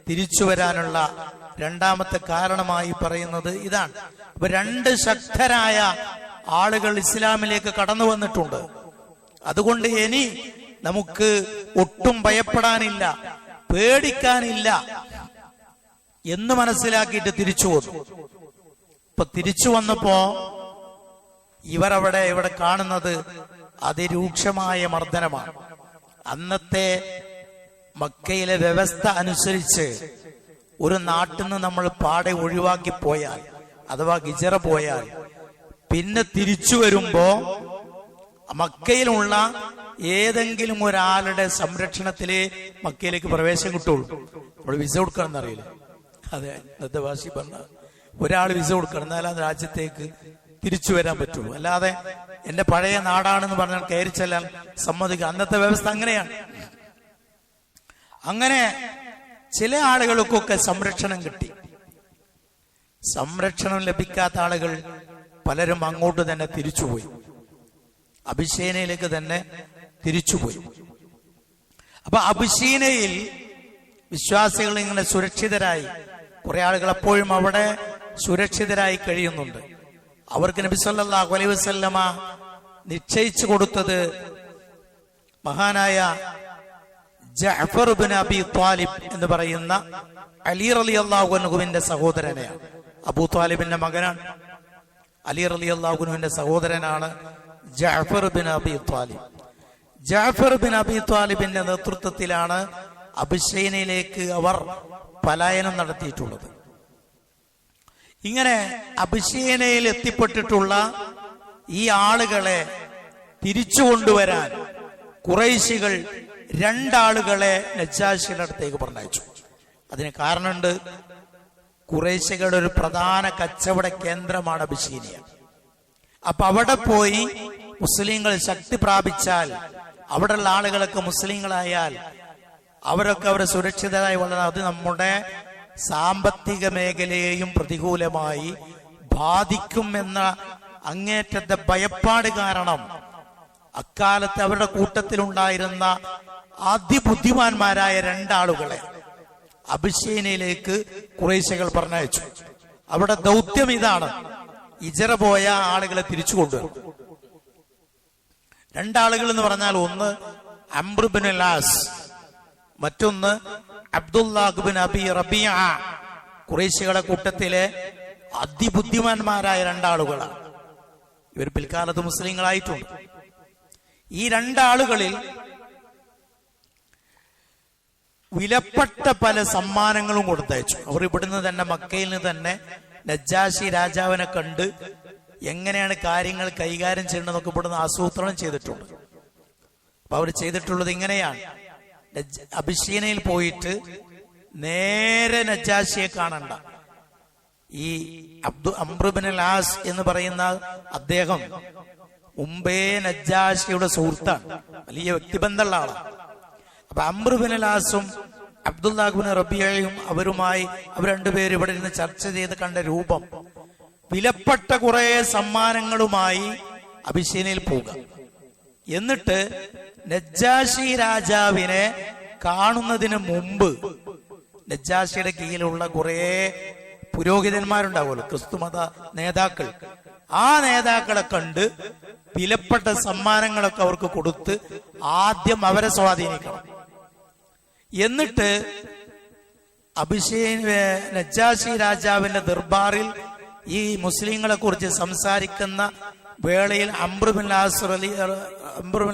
തിരിച്ചു വരാനുള്ള രണ്ടാമത്തെ കാരണമായി പറയുന്നത് ഇതാണ്. അപ്പൊ രണ്ട് ശക്തരായ ആളുകൾ ഇസ്ലാമിലേക്ക് കടന്നു വന്നിട്ടുണ്ട്. അതുകൊണ്ട് ഇനി നമുക്ക് ഒട്ടും ഭയപ്പെടാനില്ല, പേടിക്കാനില്ല എന്ന് മനസ്സിലാക്കിയിട്ട് തിരിച്ചു വന്നു. ഇപ്പൊ തിരിച്ചു വന്നപ്പോ ഇവിടെ കാണുന്നത് അതിരൂക്ഷമായ മർദ്ദനമാണ്. അന്നത്തെ മക്കയിലെ വ്യവസ്ഥ അനുസരിച്ച് ഒരു നാട്ടിൽ നിന്ന് നമ്മൾ പാടെ ഒഴിവാക്കി പോയാൽ, അഥവാ ഹിജറ പോയാൽ, പിന്നെ തിരിച്ചു വരുമ്പോ മക്കയിലുള്ള ഏതെങ്കിലും ഒരാളുടെ സംരക്ഷണത്തിലേ മക്കയിലേക്ക് പ്രവേശം കിട്ടുള്ളൂ. നമ്മൾ വിസ കൊടുക്കണം അറിയില്ല. അതെ, ഇന്നത്തെ ഭാഷ പറഞ്ഞ ഒരാൾ വിസ കൊടുക്കണം, എന്നാൽ ആ രാജ്യത്തേക്ക് തിരിച്ചു വരാൻ പറ്റുള്ളൂ. അല്ലാതെ എന്റെ പഴയ നാടാണെന്ന് പറഞ്ഞാൽ കയറി ചെല്ലാൻ സമ്മതിക്കുക. അന്നത്തെ വ്യവസ്ഥ അങ്ങനെയാണ്. അങ്ങനെ ചില ആളുകൾക്കൊക്കെ സംരക്ഷണം കിട്ടി. സംരക്ഷണം ലഭിക്കാത്ത ആളുകൾ പലരും അങ്ങോട്ട് തന്നെ തിരിച്ചുപോയി, അബിഷീനയിലേക്ക് തന്നെ തിരിച്ചുപോയി. അപ്പൊ അബിഷീനയിൽ വിശ്വാസികൾ ഇങ്ങനെ സുരക്ഷിതരായി, കുറെ ആളുകൾ എപ്പോഴും അവിടെ സുരക്ഷിതരായി കഴിയുന്നുണ്ട്. അവർക്ക് നബി സല്ലല്ലാഹു അലൈഹി വസല്ലമ നിശ്ചയിച്ചു കൊടുത്തത് മഹാനായ ജഅഫർ ഇബ്നു അബി ത്വാലിബ് എന്ന് പറയുന്ന അലി റളിയല്ലാഹു അൻഹുവിന്റെ സഹോദരനെയാണ്. അബൂ ത്വാലിബിന്റെ മകനാണ്. അലി റളിയല്ലാഹു അൻഹുവിന്റെ സഹോദരനാണ് ജഅഫർ ഇബ്നു അബി ത്വാലിബ്. ജഅഫർ ഇബ്നു അബി ത്വാലിബിന്റെ നേതൃത്വത്തിലാണ് അബിഷീനയിലേക്ക് അവർ പലായനം നടത്തിയിട്ടുള്ളത്. ഇങ്ങനെ അബിഷീനയിൽ എത്തിപ്പെട്ടിട്ടുള്ള ഈ ആളുകളെ തിരിച്ചു കൊണ്ടുവരാൻ ഖുറൈശികൾ രണ്ടാളുകളെ നജാശിയുടെ അടുത്തേക്ക് പറഞ്ഞയച്ചു. അതിന് കാരണമുണ്ട്. ഖുറൈശികളുടെ ഒരു പ്രധാന കച്ചവട കേന്ദ്രമാണ് അബിഷീനിയ. അപ്പൊ അവിടെ പോയി മുസ്ലിങ്ങൾ ശക്തി പ്രാപിച്ചാൽ, അവിടെയുള്ള ആളുകളൊക്കെ മുസ്ലിങ്ങളായാൽ അവരൊക്കെ അവരെ സുരക്ഷിതരായി വളരാൻ അത് നമ്മുടെ സാമ്പത്തിക മേഖലയെയും പ്രതികൂലമായി ബാധിക്കുമെന്ന അങ്ങേറ്റത്തെ ഭയപ്പാട് കാരണം അക്കാലത്ത് അവരുടെ കൂട്ടത്തിലുണ്ടായിരുന്ന അതിബുദ്ധിമാന്മാരായ രണ്ടാളുകളെ അബിഷീനയിലേക്ക് ഖുറൈശികൾ പറഞ്ഞയച്ചു. അവിടെ ദൗത്യം ഇതാണ്: ഹിജറ പോയ ആളുകളെ തിരിച്ചു കൊണ്ടുവരും. രണ്ടാളുകൾ എന്ന് പറഞ്ഞാൽ ഒന്ന് അംർ ഇബ്നുൽ ആസ്, മറ്റൊന്ന് അബ്ദുല്ലാഹ് ഇബ്നു അബി റബീഅ. ഖുറൈശികളുടെ കൂട്ടത്തിലെ അതിബുദ്ധിമാന്മാരായ രണ്ടാളുകളാണ്. ഇവർ പിൽക്കാലത്ത് മുസ്ലിങ്ങളായിട്ടുണ്ട്. ഈ രണ്ടാളുകളിൽ വിലപ്പെട്ട പല സമ്മാനങ്ങളും കൊടുത്തയച്ചു. അവർ ഇവിടുന്ന് തന്നെ, മക്കയിൽ നിന്ന് തന്നെ നജാശി രാജാവിനെ കണ്ട് എങ്ങനെയാണ് കാര്യങ്ങൾ കൈകാര്യം ചെയ്യേണ്ടതെന്നൊക്കെ ഇവിടുന്ന് ആസൂത്രണം ചെയ്തിട്ടുണ്ട്. അപ്പൊ അവർ ചെയ്തിട്ടുള്ളത് ഇങ്ങനെയാണ്: അബിഷീനയിൽ പോയിട്ട് നേരെ നജാശിയെ കാണണ്ട. ഈ അംർ ഇബ്നുൽ ആസ് എന്ന് പറയുന്ന അദ്ദേഹം മുമ്പേ നജാശിയുടെ സുഹൃത്താണ്, വലിയ വ്യക്തിബന്ധമുള്ള ആളാണ്. അപ്പൊ അംർ ഇബ്നുൽ ആസും അബ്ദുല്ലാഹിബ്നു റബീഅയും അവരുമായി അവർ രണ്ടുപേരും ഇവിടെ ഇരുന്ന് ചർച്ച ചെയ്ത് കണ്ട രൂപം, വിലപ്പെട്ട കുറെ സമ്മാനങ്ങളുമായി അബിശീനിയയിൽ പോവുക. എന്നിട്ട് നജ്ജാശി രാജാവിനെ കാണുന്നതിന് മുമ്പ് നജ്ജാശിയുടെ കീഴിലുള്ള കുറെ പുരോഹിതന്മാരുണ്ടാവുമല്ലോ, ക്രിസ്തുമത നേതാക്കൾ, ആ നേതാക്കളെ കണ്ട് വിലപ്പെട്ട സമ്മാനങ്ങളൊക്കെ അവർക്ക് കൊടുത്ത് ആദ്യം അവരെ സ്വാധീനിക്കണം. എന്നിട്ട് നജ്ജാശി രാജാവിന്റെ ദർബാറിൽ ഈ മുസ്ലിങ്ങളെ കുറിച്ച് സംസാരിക്കുന്ന വേളയിൽ അംറുബിൻ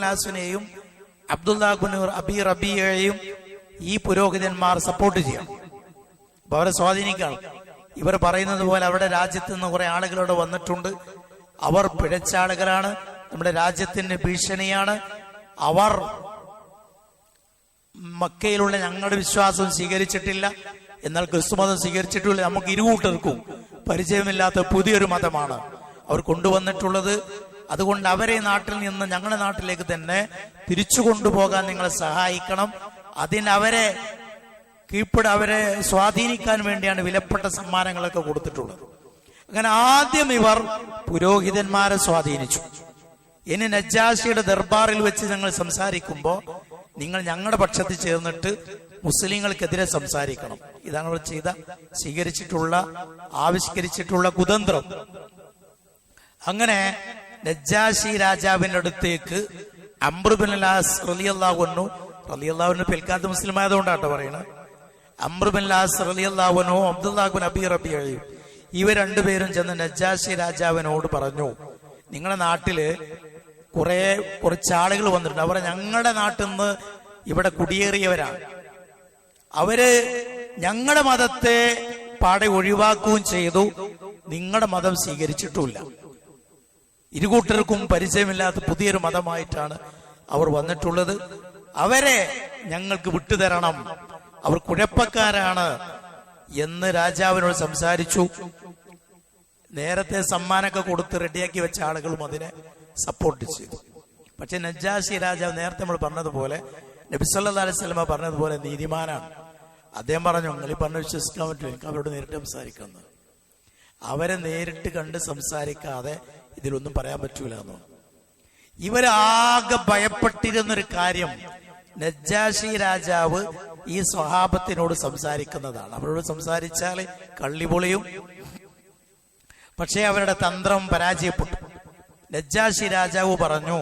ആസിനെയും അബ്ദുല്ലാഹിബ്നു അബി റബീഅയെയും ഈ പുരോഹിതന്മാർ സപ്പോർട്ട് ചെയ്യണം. അപ്പൊ അവരെ സ്വാധീനിക്കണം. ഇവർ പറയുന്നത് പോലെ അവരുടെ രാജ്യത്ത് നിന്ന് കുറെ ആളുകളോട് വന്നിട്ടുണ്ട്, അവർ പിഴച്ച ആളുകളാണ്, നമ്മുടെ രാജ്യത്തിന് ഭീഷണിയാണ്, അവർ മക്കയിലുള്ള ഞങ്ങളുടെ വിശ്വാസം സ്വീകരിച്ചിട്ടില്ല, എന്നാൽ ക്രിസ്തുമതം സ്വീകരിച്ചിട്ടില്ല, നമുക്ക് ഇരുകൂട്ടർക്കും പരിചയമില്ലാത്ത പുതിയൊരു മതമാണ് അവർ കൊണ്ടുവന്നിട്ടുള്ളത്. അതുകൊണ്ട് അവരെ നാട്ടിൽ നിന്ന് ഞങ്ങളുടെ നാട്ടിലേക്ക് തന്നെ തിരിച്ചു കൊണ്ടുപോകാൻ നിങ്ങളെ സഹായിക്കണം. അവരെ അവരെ സ്വാധീനിക്കാൻ വേണ്ടിയാണ് വിലപ്പെട്ട സമ്മാനങ്ങളൊക്കെ കൊടുത്തിട്ടുള്ളത്. അങ്ങനെ ആദ്യം ഇവർ പുരോഹിതന്മാരെ സ്വാധീനിച്ചു. ഇനി നജ്ജാശിയുടെ ദർബാറിൽ വെച്ച് ഞങ്ങൾ സംസാരിക്കുമ്പോൾ നിങ്ങൾ ഞങ്ങളുടെ പക്ഷത്തിൽ ചേർന്നിട്ട് മുസ്ലിങ്ങൾക്കെതിരെ സംസാരിക്കണം. ഇതാണ് അവർ ആവിഷ്കരിച്ചിട്ടുള്ള കുതന്ത്രം. അങ്ങനെ നജ്ജാശി രാജാവിന്റെ അടുത്തേക്ക് അംറുബിൻ ആസ് റളിയല്ലാഹു അൻഹു പിൽക്കാലത്ത് മുസ്ലിം ആയതുകൊണ്ടാട്ടോ പറയണത്. അംറുബിൻ ആസ് റളിയല്ലാഹു അൻഹു അബ്ദുല്ലാഹിബ്നു അബി റബീഅയും ഇവർ രണ്ടുപേരും ചെന്ന് നജ്ജാശി രാജാവിനോട് പറഞ്ഞു, നിങ്ങളുടെ നാട്ടില് കുറച്ച് ആളുകൾ വന്നിട്ടുണ്ട്, അവർ ഞങ്ങളുടെ നാട്ടിൽ നിന്ന് ഇവിടെ കുടിയേറിയവരാണ്, അവര് ഞങ്ങളുടെ മതത്തെ പാടെ ഒഴിവാക്കുകയും ചെയ്തു, നിങ്ങളുടെ മതം സ്വീകരിച്ചിട്ടുമില്ല, ഇരുകൂട്ടർക്കും പരിചയമില്ലാത്ത പുതിയൊരു മതമായിട്ടാണ് അവർ വന്നിട്ടുള്ളത്, അവരെ ഞങ്ങൾക്ക് വിട്ടുതരണം, അവർ കുഴപ്പക്കാരാണ് എന്ന് രാജാവിനോട് സംസാരിച്ചു. നേരത്തെ സമ്മാനമൊക്കെ കൊടുത്ത് റെഡിയാക്കി വെച്ച ആളുകളും അതിനെ സപ്പോർട്ട് ചെയ്തു. പക്ഷെ നജ്ജാശി രാജാവ് നേരത്തെ നമ്മൾ പറഞ്ഞതുപോലെ, നബി സല്ലല്ലാഹു അലൈഹി വസല്ലം പറഞ്ഞതുപോലെ നീതിമാനാണ്. അദ്ദേഹം പറഞ്ഞു, നിങ്ങൾ ഈ പറഞ്ഞ് വിശ്വസിക്കാൻ പറ്റില്ല, എനിക്ക് അവരോട് നേരിട്ട് സംസാരിക്കുന്നത്. അവരെ നേരിട്ട് കണ്ട് സംസാരിക്കാതെ ഇതിലൊന്നും പറയാൻ പറ്റൂല എന്ന്. ഇവരാകെ ഭയപ്പെട്ടിരുന്നൊരു കാര്യം, നജ്ജാശി രാജാവ് ഈ സ്വഹാബത്തിനോട് സംസാരിക്കുന്നതാണ്. അവരോട് സംസാരിച്ചാൽ കള്ളിപൊളിയും. പക്ഷേ അവരുടെ തന്ത്രം പരാജയപ്പെട്ടു. നജ്ജാശി രാജാവ് പറഞ്ഞു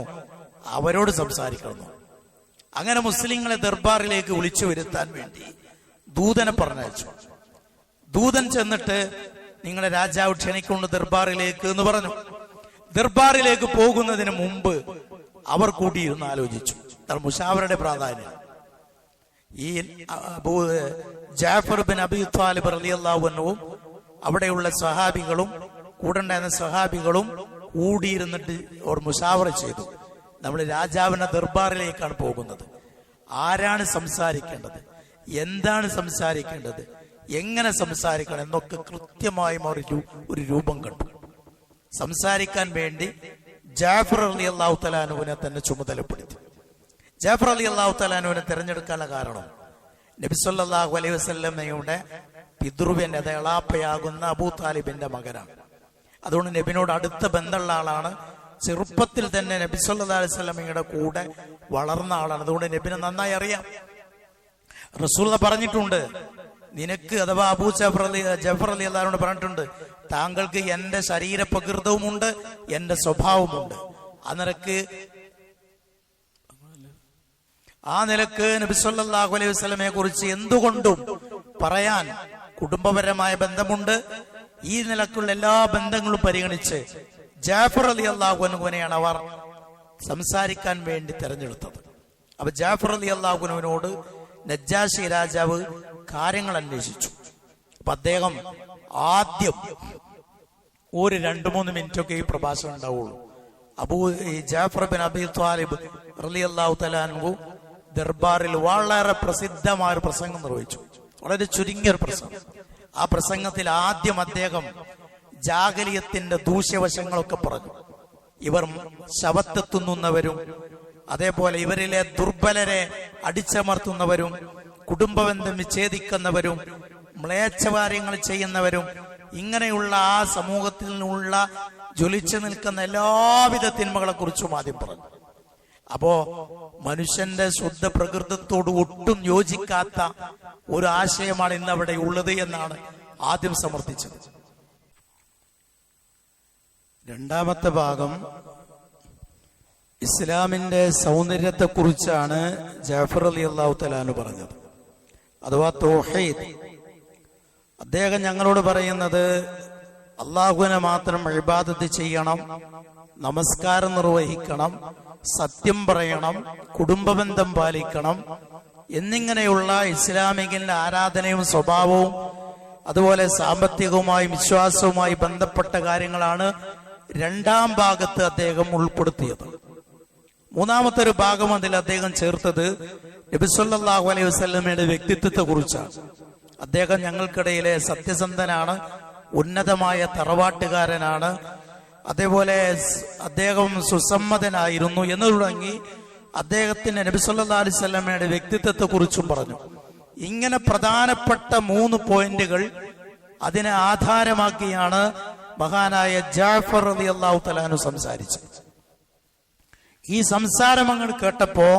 അവരോട് സംസാരിക്കണം. അങ്ങനെ മുസ്ലിങ്ങളെ ദർബാറിലേക്ക് വിളിച്ചു വരുത്താൻ വേണ്ടി ദൂതനെ പറഞ്ഞയച്ചു. ദൂതൻ ചെന്നിട്ട് നിങ്ങളെ രാജാവ് ക്ഷണിക്കൊണ്ട് ദർബാറിലേക്ക് എന്ന് പറഞ്ഞു. ദർബാറിലേക്ക് പോകുന്നതിന് മുമ്പ് അവർ കൂടിയിരുന്ന് ആലോചിച്ചു. മുശാവറയുടെ പ്രാധാന്യം. ഈ ജാഫർ ബിൻ അബി ത്വാലിബ് റളിയല്ലാഹു അൻഹുവും അവിടെയുള്ള സ്വഹാബികളും കൂടെ ഉണ്ടായിരുന്ന സ്വഹാബികളും കൂടിയിരുന്നിട്ട് അവർ മുശാവറ ചെയ്തു. നമ്മൾ രാജാവിന്റെ ദർബാറിലേക്കാണ് പോകുന്നത്, ആരാണ് സംസാരിക്കേണ്ടത്, എന്താണ് സംസാരിക്കേണ്ടത്, എങ്ങനെ സംസാരിക്കണം എന്നൊക്കെ കൃത്യമായും ഒരു രൂപം കണ്ടു. സംസാരിക്കാൻ വേണ്ടി ജാഫർ റളിയല്ലാഹു തആല അൻഹുവിനെ തന്നെ ചുമതലപ്പെടുത്തി. ജാഫർ റളിയല്ലാഹു തആല അൻഹുവിനെ തിരഞ്ഞെടുക്കാനുള്ള കാരണം നബി സല്ലല്ലാഹു അലൈഹി വസല്ലമയുടെ പിതൃവ്യന്റെ എളാപ്പയാകുന്ന അബൂ താലിബിന്റെ മകനാണ്. അതുകൊണ്ട് നബിനോട് അടുത്ത ബന്ധമുള്ള ആളാണ്. ചെറുപ്പത്തിൽ തന്നെ നബി സല്ലല്ലാഹു അലൈഹി വസല്ലമയുടെ കൂടെ വളർന്ന ആളാണ്. അതുകൊണ്ട് നബിനെ നന്നായി അറിയാം. റസൂൽ പറഞ്ഞിട്ടുണ്ട്, നിനക്ക് അഥവാ അബൂ ജാഫർ റളിയല്ലാഹു അൻഹു പറഞ്ഞിട്ടുണ്ട്, താങ്കൾക്ക് എന്റെ ശരീര പ്രകൃതവുമുണ്ട്, എന്റെ സ്വഭാവമുണ്ട്. ആ നിലക്ക് നബി സല്ലല്ലാഹു അലൈഹി വസല്ലമയെ കുറിച്ച് എന്തുകൊണ്ടും പറയാൻ കുടുംബപരമായ ബന്ധമുണ്ട്. ഈ നിലക്കുള്ള എല്ലാ ബന്ധങ്ങളും പരിഗണിച്ച് ജാഫർ റളിയല്ലാഹു അൻഹുവിനെയാണ് അവർ സംസാരിക്കാൻ വേണ്ടി തെരഞ്ഞെടുത്തത്. അപ്പൊ ജാഫർ റളിയല്ലാഹു അൻഹുവിനോട് നജ്ജാശി രാജാവ് കാര്യങ്ങൾ അന്വേഷിച്ചു. അപ്പൊ അദ്ദേഹം ആദ്യം ഒരു 2-3 മിനിറ്റൊക്കെ ഈ പ്രഭാഷണം ഉണ്ടാവുള്ളൂ. ജാഫർ ബിൻ അബി ത്വാലിബ് റളിയല്ലാഹു തആല അൻഹു ദർബാറിൽ വളരെ പ്രസിദ്ധമായ ഒരു പ്രസംഗം നിർവഹിച്ചു. വളരെ ചുരുങ്ങിയൊരു പ്രസംഗം. ആ പ്രസംഗത്തിൽ ആദ്യം അദ്ദേഹം ജാഗലിയത്തിന്റെ ദൂഷ്യവശങ്ങളൊക്കെ പറഞ്ഞു. ഇവർ ശവത്തെത്തുന്നവരും അതേപോലെ ഇവരിലെ ദുർബലരെ അടിച്ചമർത്തുന്നവരും കുടുംബബന്ധം വിച്ഛേദിക്കുന്നവരും മ്ലേച്ഛകാര്യങ്ങൾ ചെയ്യുന്നവരും ഇങ്ങനെയുള്ള ആ സമൂഹത്തിൽ നിന്നുള്ള ജ്വലിച്ചു നിൽക്കുന്ന എല്ലാവിധ തിന്മകളെ കുറിച്ചും ആദ്യം പറഞ്ഞു. അപ്പോ മനുഷ്യന്റെ ശുദ്ധ പ്രകൃതത്തോട് ഒട്ടും യോജിക്കാത്ത ഒരു ആശയമാണ് ഇന്ന് അവിടെ ഉള്ളത് എന്നാണ് ആദ്യം സമർത്ഥിച്ചത്. രണ്ടാമത്തെ ഭാഗം ഇസ്ലാമിന്റെ സൗന്ദര്യത്തെക്കുറിച്ചാണ് ജാഫർ റളിയല്ലാഹു തആല അൻഹു പറഞ്ഞത്, അഥവാ തൗഹീദ്. അദ്ദേഹം ഞങ്ങളോട് പറയുന്നത് അള്ളാഹുവിനെ മാത്രം ഇബാദത്ത് ചെയ്യണം, നമസ്കാരം നിർവഹിക്കണം, സത്യം പറയണം, കുടുംബബന്ധം പാലിക്കണം എന്നിങ്ങനെയുള്ള ഇസ്ലാമിക ആരാധനയും സ്വഭാവവും അതുപോലെ സാമ്പത്തികവുമായി വിശ്വാസവുമായി ബന്ധപ്പെട്ട കാര്യങ്ങളാണ് രണ്ടാം ഭാഗത്ത് അദ്ദേഹം ഉൾപ്പെടുത്തിയത്. മൂന്നാമത്തെ ഒരു ഭാഗം അതിൽ അദ്ദേഹം ചേർത്തത് നബി സല്ലല്ലാഹു അലൈഹി വസല്ലമയുടെ വ്യക്തിത്വത്തെ കുറിച്ചാണ്. അദ്ദേഹം ഞങ്ങൾക്കിടയിലെ സത്യസന്ധനാണ്, ഉന്നതമായ തറവാട്ടുകാരനാണ്, അതേപോലെ അദ്ദേഹം സുസമ്മതനായിരുന്നു എന്ന് തുടങ്ങി അദ്ദേഹത്തിന്റെ നബി സല്ലല്ലാഹു അലൈഹി വസല്ലമയുടെ വ്യക്തിത്വത്തെ കുറിച്ചും പറഞ്ഞു. ഇങ്ങനെ പ്രധാനപ്പെട്ട 3 പോയിന്റുകൾ അതിനെ ആധാരമാക്കിയാണ് മഹാനായ ജാഫർ റളിയല്ലാഹു തആല അൻഹു സംസാരിച്ചത്. ഈ സംസാരം അങ്ങ് കേട്ടപ്പോ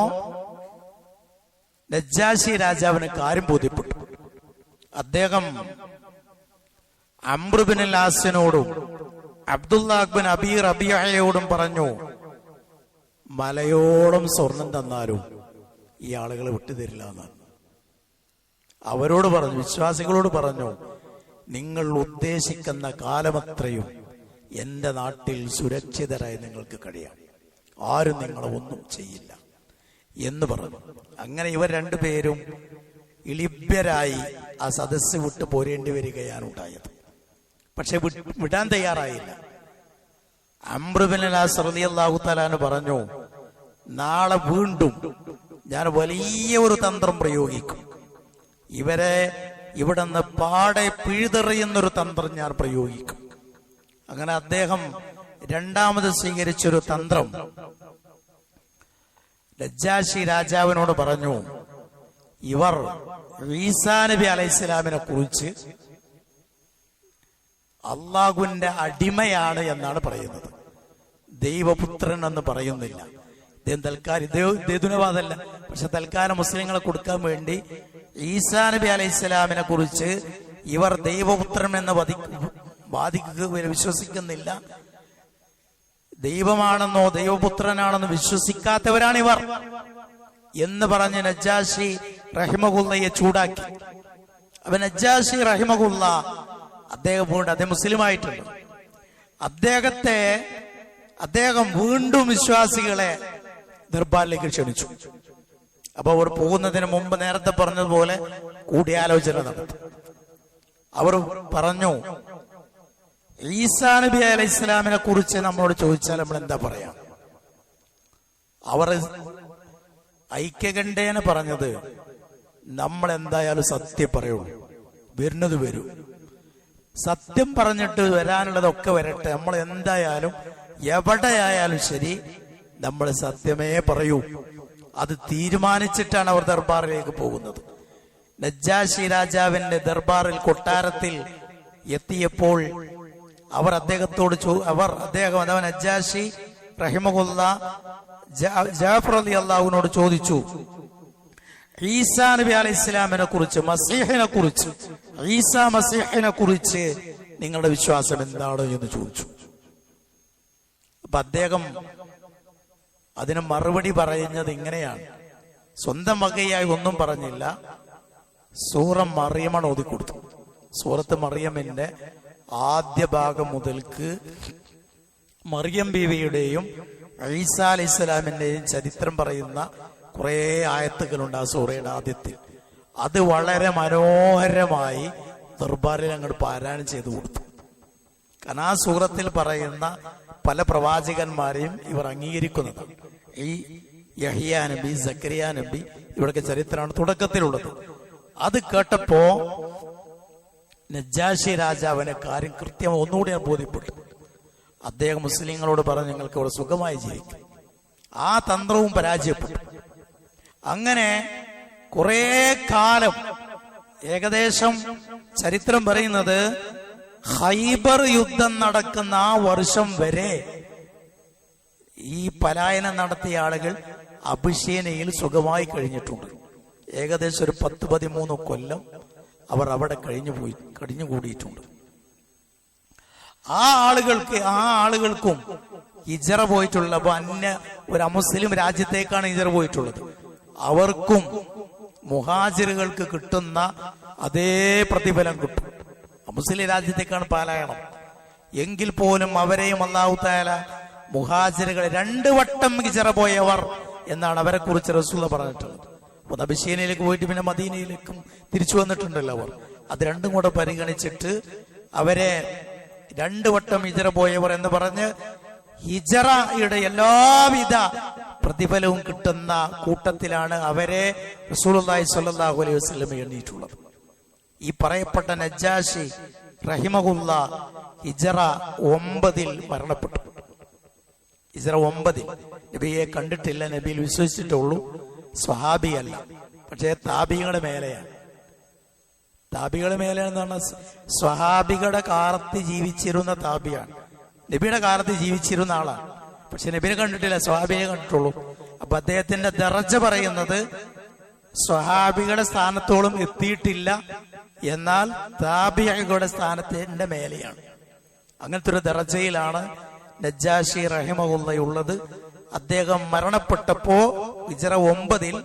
നജ്ജാശി രാജാവിന് കാര്യം ബോധ്യപ്പെട്ടു. അദ്ദേഹം അംർ ബിൻ ആസിനോടും അബ്ദുല്ലാഹ് ബിൻ അബീ റബീഅയോടും പറഞ്ഞു, മലയോളം സ്വർണം തന്നാലും ഈ ആളുകളെ വിട്ടുതരില്ല എന്നാണ്. അവരോട് പറഞ്ഞു, വിശ്വാസികളോട് പറഞ്ഞു, നിങ്ങൾ ഉദ്ദേശിക്കുന്ന കാലമത്രയും എന്റെ നാട്ടിൽ സുരക്ഷിതരായി നിങ്ങൾക്ക് കഴിയാം, ആരും നിങ്ങളെ ഒന്നും ചെയ്യില്ല എന്ന് പറഞ്ഞു. അങ്ങനെ ഇവർ രണ്ടുപേരും ഇളിഭ്യരായി ആ സദസ്സ് വിട്ട് പോരേണ്ടി വരികയാണ് ഉണ്ടായത്. പക്ഷെ വിടാൻ തയ്യാറായില്ല. അംർ ബിൻ ആസ് റളിയല്ലാഹു തആല അൻഹു പറഞ്ഞു, നാളെ വീണ്ടും ഞാൻ വലിയ ഒരു തന്ത്രം പ്രയോഗിക്കും, ഇവരെ ഇവിടെ നിന്ന് പാടെ പിഴുതെറിയുന്നൊരു തന്ത്രം ഞാൻ പ്രയോഗിക്കും. അങ്ങനെ അദ്ദേഹം രണ്ടാമത് സ്വീകരിച്ചൊരു തന്ത്രം നജ്ജാശി രാജാവിനോട് പറഞ്ഞു, ഇവർ ഈസാ നബി അലൈഹിസ്സലാമിനെ കുറിച്ച് അള്ളാഹുവിന്റെ അടിമയാണ് എന്നാണ് പറയുന്നത്, ദൈവപുത്രൻ എന്ന് പറയുന്നില്ല. ഇദ്ദേഹം തൽക്കാലം ദേതുനവാദല്ല, പക്ഷെ തൽക്കാലം മുസ്ലിങ്ങളെ കൊടുക്കാൻ വേണ്ടി ഈസാ നബി അലൈഹിസ്സലാമിനെ കുറിച്ച് ഇവർ ദൈവപുത്രൻ എന്ന് വിശ്വസിക്കുന്നില്ല, ദൈവമാണെന്നോ ദൈവപുത്രനാണെന്നോ വിശ്വസിക്കാത്തവരാണ് ഇവർ എന്ന് പറഞ്ഞ് നജ്ജാശി റഹിമഹുല്ലയെ ചൂടാക്കി. അപ്പൊ നജ്ജാശി റഹിമഹുല്ല അദ്ദേഹം മുസ്ലിമായിട്ടുണ്ട്. അദ്ദേഹം വീണ്ടും വിശ്വാസികളെ ദർബാറിലേക്ക് ക്ഷണിച്ചു. അപ്പൊ അവർ പോകുന്നതിന് മുമ്പ് നേരത്തെ പറഞ്ഞതുപോലെ കൂടിയാലോചന നടത്തി. അവർ പറഞ്ഞു, ഈസാ നബി അലൈഹി ഇസ്ലാമിനെ കുറിച്ച് നമ്മളോട് ചോദിച്ചാൽ നമ്മൾ എന്താ പറയാ? അവർ ഐക്യകണ്ഠേന പറഞ്ഞത്, നമ്മൾ എന്തായാലും സത്യം പറയുള്ളൂ, വരുന്നത് വരൂ, സത്യം പറഞ്ഞിട്ട് വരാനുള്ളതൊക്കെ വരട്ടെ, നമ്മൾ എന്തായാലും എവിടെയായാലും ശരി നമ്മൾ സത്യമേ പറയൂ. അത് തീരുമാനിച്ചിട്ടാണ് അവർ ദർബാറിലേക്ക് പോകുന്നത്. നജ്ജാശി രാജാവിന്റെ ദർബാറിൽ കൊട്ടാരത്തിൽ എത്തിയപ്പോൾ അവർ അദ്ദേഹത്തോട് അഥവാ നജ്ജാശി റഹിമഹുല്ല ജാഫർ റളിയല്ലാഹുവിനോട് ചോദിച്ചു, ഈസാ നബി അലൈഹി ഇസ്ലാമിനെ കുറിച്ച്, മസീഹിനെ കുറിച്ച്, ഈസാ മസീഹിനെ കുറിച്ച് നിങ്ങളുടെ വിശ്വാസം എന്താണ് എന്ന് ചോദിച്ചു. അപ്പൊ അദ്ദേഹം അതിന് മറുപടി പറയുന്നത് ഇങ്ങനെയാണ്. സ്വന്തം വകയായി ഒന്നും പറഞ്ഞില്ല, സൂറ മറിയമാണ് ഓതിക്കൊടുത്തു. സൂറത്ത് മറിയമിന്റെ ആദ്യ ഭാഗം മുതൽക്ക് മറിയം ബീവിയുടെയും ഈസാ അലൈഹി ഇസ്ലാമിന്റെയും ചരിത്രം പറയുന്ന കുറെ ആയത്തുകളുണ്ട് ആ സൂറയുടെ ആദ്യത്തിൽ. അത് വളരെ മനോഹരമായി ദർബാറിൽ അങ്ങോട്ട് പാരായണം ചെയ്തു കൊടുത്തു. കാരണം ആ സൂറത്തിൽ പറയുന്ന പല പ്രവാചകന്മാരെയും ഇവർ അംഗീകരിക്കുന്നതാണ്. ഈ യഹ്യാ നബി, സക്കരിയ നബി, ഇവിടൊക്കെ ചരിത്രമാണ് തുടക്കത്തിലുള്ളത്. അത് കേട്ടപ്പോ നജ്ജാശി രാജാവിനെ കാര്യം കൃത്യം ഒന്നുകൂടി ഞാൻ ബോധ്യപ്പെട്ടു. അദ്ദേഹം മുസ്ലിങ്ങളോട് പറഞ്ഞു, നിങ്ങൾക്ക് ഇവിടെ സുഖമായി ജീവിക്കും. ആ തന്ത്രവും പരാജയപ്പെട്ടു. അങ്ങനെ കുറെ കാലം, ഏകദേശം ചരിത്രം പറയുന്നത് ഖൈബർ യുദ്ധം നടക്കുന്ന ആ വർഷം വരെ ഈ പലായനം നടത്തിയ ആളുകൾ അബിഷേനയിൽ സുഖമായി കഴിഞ്ഞിട്ടുണ്ട്. ഏകദേശം ഒരു 10-13 കൊല്ലം അവർ അവിടെ കഴിഞ്ഞുകൂടിയിട്ടുണ്ട്. ആ ആളുകൾക്കും ഹിജറ പോയിട്ടുള്ള ഒരു അമുസ്ലിം രാജ്യത്തേക്കാണ് ഹിജറ പോയിട്ടുള്ളത്. അവർക്കും മുഹാജിറുകൾക്ക് കിട്ടുന്ന അതേ പ്രതിഫലം കിട്ടും. മുസ്ലിം രാജ്യത്തേക്കാണ് പാലായണം. എങ്കിൽ പോലും അവരെയും അല്ലാഹു തആല മുഹാജിറുകൾ 2 വട്ടം ഹിജറ പോയവർ എന്നാണ് അവരെ കുറിച്ച് റസൂൽ പറഞ്ഞിട്ടുള്ളത്. ഒന്ന് അബിശീനയിലേക്ക് പോയിട്ട് പിന്നെ മദീനയിലേക്കും തിരിച്ചു വന്നിട്ടുണ്ടല്ലോ അവർ. അത് രണ്ടും കൂടെ പരിഗണിച്ചിട്ട് അവരെ 2 വട്ടം ഹിജറ പോയവർ എന്ന് പറഞ്ഞ് ഹിജറയുടെ എല്ലാവിധ പ്രതിഫലവും കിട്ടുന്ന കൂട്ടത്തിലാണ് അവരെ റസൂലുള്ളാഹി സ്വല്ലല്ലാഹു അലൈഹി വസല്ലം എണ്ണിയിട്ടുള്ളത്. ഈ പറയപ്പെട്ട നജ്ജാശി റഹിമഹുല്ലാ ഹിജറ 9 മരണപ്പെട്ടു. ഹിജറ 9 നബിയെ കണ്ടിട്ടില്ല, നബിയിൽ വിശ്വസിച്ചിട്ടുള്ളൂ. സ്വഹാബിയല്ല, പക്ഷേ താബികളുടെ മേലെയാണ്. താബികളുടെ മേലെയാണെന്ന് പറഞ്ഞാൽ സ്വഹാബികളുടെ കാലത്ത് ജീവിച്ചിരുന്ന താബിയാണ്. നബിയുടെ കാലത്ത് ജീവിച്ചിരുന്ന ആളാണ്, പക്ഷെ നബിയെ കണ്ടിട്ടില്ല, സ്വഹാബിയെ കണ്ടിട്ടുള്ളൂ. അപ്പൊ അദ്ദേഹത്തിന്റെ ദറജ പറയുന്നത് സ്വഹാബികളുടെ സ്ഥാനത്തോളം എത്തിയിട്ടില്ല, എന്നാൽ താബികളുടെ സ്ഥാനത്തിന്റെ മേലെയാണ്. അങ്ങനത്തെ ഒരു ദറജയിലാണ് നജ്ജാശി റഹിമഹുള്ളയുള്ളത്. അദ്ദേഹം മരണപ്പെട്ടപ്പോ ഹിജറ 9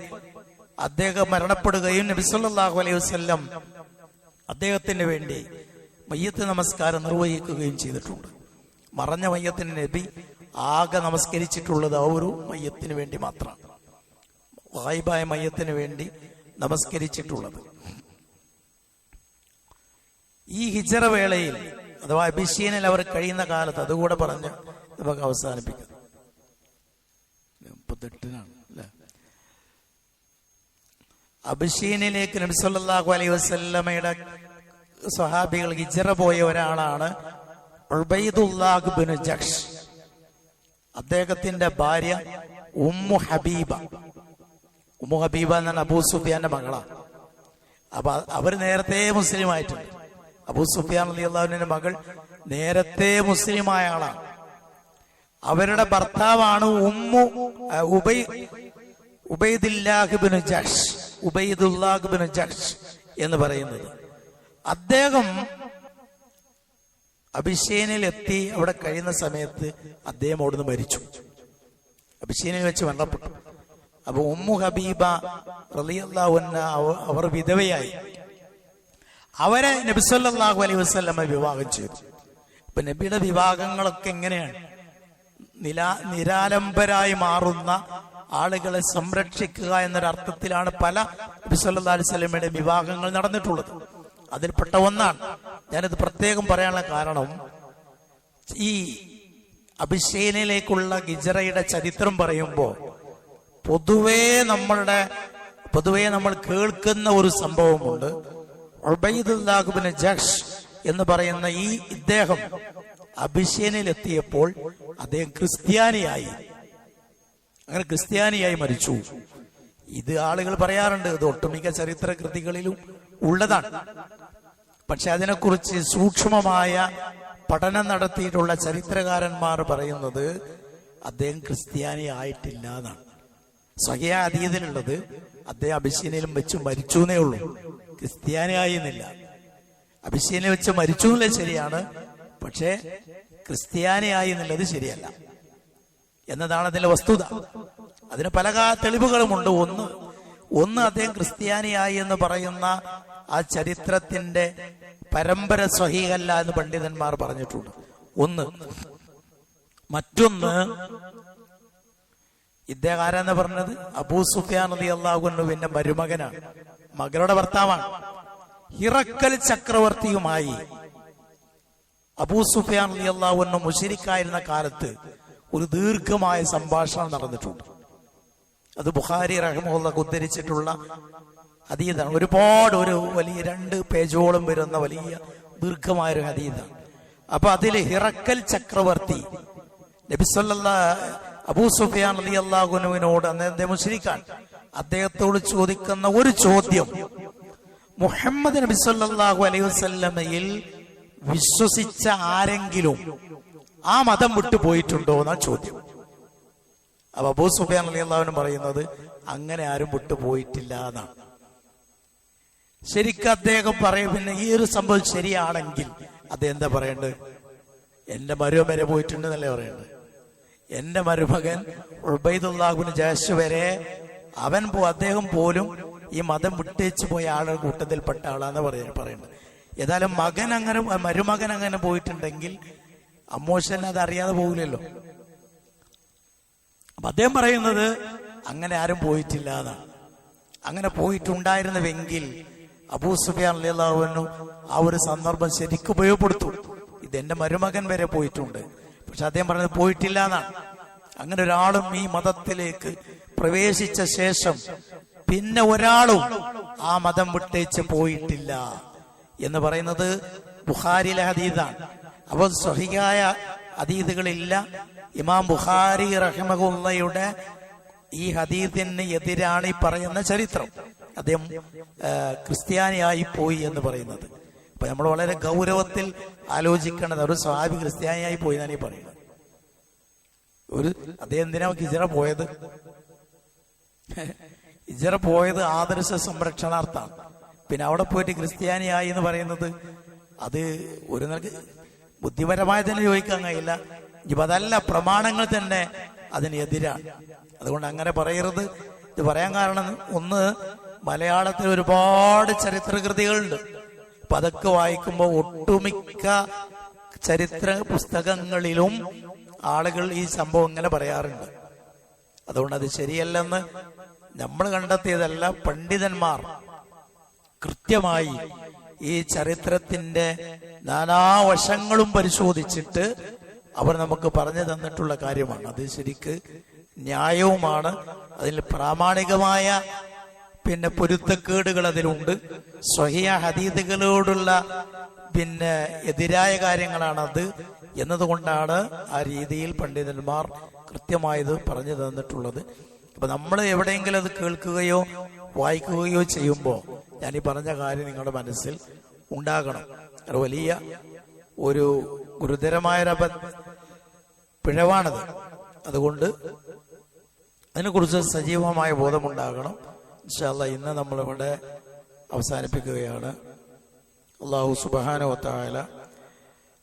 അദ്ദേഹം മരണപ്പെടുകയും നബി സല്ലല്ലാഹു അലൈഹി വസല്ലം അദ്ദേഹത്തിന് വേണ്ടി മയ്യത്ത് നമസ്കാരം നിർവഹിക്കുകയും ചെയ്തിട്ടുണ്ട്. മറഞ്ഞ മയ്യത്തിന് നബി ആകെ നമസ്കരിച്ചിട്ടുള്ളത് ആ ഒരു മയ്യത്തിന് വേണ്ടി മാത്രമാണ്, ഗായിബായ മയ്യത്തിന് വേണ്ടി നമസ്കരിച്ചിട്ടുള്ളത്. ഈ ഹിജറ വേളയിൽ അഥവാ അബിശീനിൽ അവർ കഴിയുന്ന കാലത്ത്, അതുകൂടെ പറഞ്ഞ് നമുക്ക് അവസാനിപ്പിക്കാം. 38 അല്ലേ? അബിശീനിലേക്ക് നബി സല്ലല്ലാഹു അലൈഹി വസല്ലമയുടെ സ്വഹാബികൾ ഹിജറ പോയ ഒരാളാണ് ഉബൈദുല്ലാഹ് ഇബ്നു ജഹ്ഷ്. അദ്ദേഹത്തിന്റെ ഭാര്യ ഉമ്മു ഹബീബ. ഉമ്മു ഹബീബ എന്നാണ് അബൂ സുഫിയാന്റെ മകളാണ്. അപ്പൊ അവർ നേരത്തെ മുസ്ലിം ആയിട്ടുണ്ട്. അബൂ സുഫിയാൻ റളിയല്ലാഹു അൻഹുവിന്റെ മകൾ നേരത്തെ മുസ്ലിമായ ആളാണ്. അവരുടെ ഭർത്താവാണ് ഉബൈദുല്ലാഹ് ഇബ്നു ജഹ്ഷ് എന്ന് പറയുന്നത്. അദ്ദേഹം അബിശീനിൽ എത്തി അവിടെ കഴിയുന്ന സമയത്ത് അദ്ദേഹം അവിടുന്ന് മരിച്ചു, അബിശീനിൽ വെച്ച് മരണപ്പെട്ടു. അപ്പൊ ഉമ്മു ഹബീബ റളിയല്ലാഹു അൻഹ അവർ വിധവയായി. അവരെ നബി സല്ലല്ലാഹു അലൈഹി വസല്ലം വിവാഹം ചെയ്തു. ഇപ്പൊ നബിയുടെ വിവാഹങ്ങളൊക്കെ എങ്ങനെയാണ്? നിരാലംബരായി മാറുന്ന ആളുകളെ സംരക്ഷിക്കുക എന്നൊരർത്ഥത്തിലാണ് പല നബി സല്ലല്ലാഹു അലൈഹി വസല്ലമയുടെ വിവാഹങ്ങൾ നടന്നിട്ടുള്ളത്. അതിൽപ്പെട്ട ഒന്നാണ്. ഞാനിത് പ്രത്യേകം പറയാനുള്ള കാരണം, ഈ അബിശീനിലേക്കുള്ള ഹിജറയുടെ ചരിത്രം പറയുമ്പോൾ പൊതുവേ നമ്മൾ കേൾക്കുന്ന ഒരു സംഭവമുണ്ട്. ഉബൈദുല്ലാഹ് ഇബ്നു ജഹ്ഷ് എന്ന് പറയുന്ന ഇദ്ദേഹം അബിശീനിൽ എത്തിയപ്പോൾ അദ്ദേഹം ക്രിസ്ത്യാനിയായി. അങ്ങനെ ക്രിസ്ത്യാനിയായി മരിച്ചു. ഇത് ആളുകൾ പറയാറുണ്ട്, ഇത് ഒട്ടുമിക്ക ചരിത്ര കൃതികളിലും ഉള്ളതാണ്. പക്ഷെ അതിനെക്കുറിച്ച് സൂക്ഷ്മമായ പഠനം നടത്തിയിട്ടുള്ള ചരിത്രകാരന്മാർ പറയുന്നത് അദ്ദേഹം ക്രിസ്ത്യാനി ആയിട്ടില്ല എന്നാണ്. സ്വഹിഹ ഹദീസിലുള്ളത് അദ്ദേഹം അബിശീനിലും വെച്ച് മരിച്ചു എന്നേ ഉള്ളൂ, ക്രിസ്ത്യാനി ആയിരുന്നില്ല. അബിശീനിൽ വെച്ച് മരിച്ചു എന്നുള്ളത് ശരിയാണ്, പക്ഷേ ക്രിസ്ത്യാനി ആയി എന്നുള്ളത് ശരിയല്ല എന്നതാണ് അതിന്റെ വസ്തുത. അതിന് പല തെളിവുകളുമുണ്ട്. ഒന്ന് അദ്ദേഹം ക്രിസ്ത്യാനിയായി എന്ന് പറയുന്ന ആ ചരിത്രത്തിന്റെ പരമ്പര സ്വഹീഹല്ല എന്ന് പണ്ഡിതന്മാർ പറഞ്ഞിട്ടുണ്ട്. മറ്റൊന്ന് ഇദ്ദേഹം ആരാന്ന് പറഞ്ഞത് അബൂ സുഫിയാൻ റളിയല്ലാഹു അൻഹുവിന്റെ മരുമകനാണ്, മകളുടെ ഭർത്താവാണ്. ഹിറക്കൽ ചക്രവർത്തിയുമായി അബൂ സുഫിയാൻ റളിയല്ലാഹു അൻഹു മുശ്രിക്കായിരുന്ന കാലത്ത് ഒരു ദീർഘമായ സംഭാഷണം നടന്നിട്ടുണ്ട്. അത് ബുഖാരി റഹിമഹുല്ലാഹ് ഉദ്ധരിച്ചിട്ടുള്ള ഹദീസാണ്. ഒരുപാട് ഒരു വലിയ 2 പേജോളം വരുന്ന വലിയ ദീർഘമായൊരു ഹദീസാണ്. അപ്പൊ അതിൽ ഹിറക്കൽ ചക്രവർത്തി നബി സല്ലല്ലാഹു അബൂ സുഫിയാൻ റളിയല്ലാഹു അൻഹുവിനോട്, അന്നത്തെ മുശ്രിക്കാണ്, അദ്ദേഹത്തോട് ചോദിക്കുന്ന ഒരു ചോദ്യം, മുഹമ്മദ് നബി സല്ലല്ലാഹു അലൈഹി വസല്ലമയിൽ വിശ്വസിച്ച ആരെങ്കിലും ആ മതം വിട്ടു പോയിട്ടുണ്ടോ എന്നാ ചോദ്യം. അപ്പൊ അബൂ സുഫിയാൻ റളിയല്ലാഹു അൻഹു പറയുന്നത് അങ്ങനെ ആരും വിട്ടു പോയിട്ടില്ല എന്നാണ്. ശരിക്കും അദ്ദേഹം പറയും, പിന്നെ ഈ ഒരു സംഭവം ശരിയാണെങ്കിൽ അദ്ദേഹം എന്താ പറയേണ്ടത്? എന്റെ മരുമകൻ വരെ പോയിട്ടുണ്ട് എന്നല്ലേ പറയേണ്ടത്. എന്റെ മരുമകൻ ഉബൈദുല്ലാഹ് ഇബ്നു ജഹ്ശ് വരെ അദ്ദേഹം പോലും ഈ മതം വിട്ടേച്ച് പോയ ആളുടെ കൂട്ടത്തിൽപ്പെട്ട ആളാന്ന് പറയുന്നത്. ഏതായാലും മരുമകൻ അങ്ങനെ പോയിട്ടുണ്ടെങ്കിൽ അമ്മോശൻ അത് അറിയാതെ പോകില്ലല്ലോ. അപ്പൊ അദ്ദേഹം പറയുന്നത് അങ്ങനെ ആരും പോയിട്ടില്ല എന്നാണ്. അങ്ങനെ പോയിട്ടുണ്ടായിരുന്നുവെങ്കിൽ അബൂ സുഫിയാൻ റളിയല്ലാഹു അൻഹു ആ ഒരു സന്ദർഭം ശരിക്കും ഉപയോഗപ്പെടുത്തു. ഇതെന്റെ മരുമകൻ വരെ പോയിട്ടുണ്ട്, പക്ഷെ അദ്ദേഹം പറഞ്ഞത് പോയിട്ടില്ല എന്നാണ്. അങ്ങനെ ഒരാളും ഈ മതത്തിലേക്ക് പ്രവേശിച്ച ശേഷം പിന്നെ ഒരാളും ആ മതം വിട്ടേച്ച് പോയിട്ടില്ല എന്ന് പറയുന്നത് ബുഖാരിയിലെ ഹദീസാണ്. അപ്പോൾ സ്വഹീഹായ ഹദീസുകളില്ല. ഇമാം ബുഖാരി റഹിമഹുള്ളയുടെ ഈ ഹദീസിന് എതിരാണ് ഈ പറയുന്ന ചരിത്രം. അദ്ദേഹം ക്രിസ്ത്യാനിയായി പോയി എന്ന് പറയുന്നത്. അപ്പൊ നമ്മൾ വളരെ ഗൗരവത്തിൽ ആലോചിക്കേണ്ടത്, ഒരു സ്വഹാബി ക്രിസ്ത്യാനിയായി പോയി എന്നാണ് ഈ പറയുന്നത്. അദ്ദേഹം എന്തിനാ ഹിജ്റ പോയത്? ഹിജ്റ പോയത് ആദർശ സംരക്ഷണാർത്ഥാണ്. പിന്നെ അവിടെ പോയിട്ട് ക്രിസ്ത്യാനിയായി എന്ന് പറയുന്നത് അത് ഒരു നിലക്ക് ബുദ്ധിപരമായി തന്നെ ചോദിക്കാൻ കഴിയില്ല. ഇപ്പൊ അതല്ല, പ്രമാണങ്ങൾ തന്നെ അതിനെതിരാണ്. അതുകൊണ്ട് അങ്ങനെ പറയരുത്. ഇത് പറയാൻ കാരണം, ഒന്ന്, മലയാളത്തിൽ ഒരുപാട് ചരിത്രകൃതികളുണ്ട്. അപ്പൊ അതൊക്കെ വായിക്കുമ്പോൾ ഒട്ടുമിക്ക ചരിത്ര പുസ്തകങ്ങളിലും ആളുകൾ ഈ സംഭവം ഇങ്ങനെ പറയാറുണ്ട്. അതുകൊണ്ട് അത് ശരിയല്ലെന്ന് നമ്മൾ കണ്ടെത്തിയതല്ല, പണ്ഡിതന്മാർ കൃത്യമായി ഈ ചരിത്രത്തിന്റെ നാനാവശങ്ങളും പരിശോധിച്ചിട്ട് അവർ നമുക്ക് പറഞ്ഞു തന്നിട്ടുള്ള കാര്യമാണ്. അത് ശരിക്ക് ന്യായവുമാണ്. അതിൽ പ്രാമാണികമായ പിന്നെ പൊരുത്തക്കേടുകൾ അതിലുണ്ട്. സ്വഹീഹ ഹദീസുകളോടുള്ള പിന്നെ എതിരായ കാര്യങ്ങളാണത് എന്നതുകൊണ്ടാണ് ആ രീതിയിൽ പണ്ഡിതന്മാർ കൃത്യമായത് പറഞ്ഞു തന്നിട്ടുള്ളത്. അപ്പൊ നമ്മൾ എവിടെയെങ്കിലും അത് കേൾക്കുകയോ വായിക്കുകയോ ചെയ്യുമ്പോൾ ഞാൻ ഈ പറഞ്ഞ കാര്യം നിങ്ങളുടെ മനസ്സിൽ ഉണ്ടാകണം. അത് വലിയ ഒരു ഗുരുതരമായ പിഴവാണത്. അതുകൊണ്ട് അതിനെക്കുറിച്ച് സജീവമായ ബോധമുണ്ടാകണം. ഇൻഷാ അല്ലാഹ് ഇന്ന് നമ്മളിവിടെ അവസാനിപ്പിക്കുകയാണ്. അല്ലാഹു സുബ്ഹാനഹു വ തആല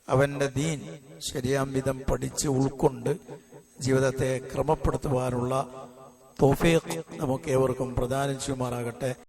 അവന്റെ ദീൻ ശരിയാം വിധം പഠിച്ച് ഉൾക്കൊണ്ട് ജീവിതത്തെ ക്രമപ്പെടുത്തുവാനുള്ള തൗഫീഖ് നമുക്ക് ഏവർക്കും പ്രദാനം ചെയ്യുമാറാകട്ടെ.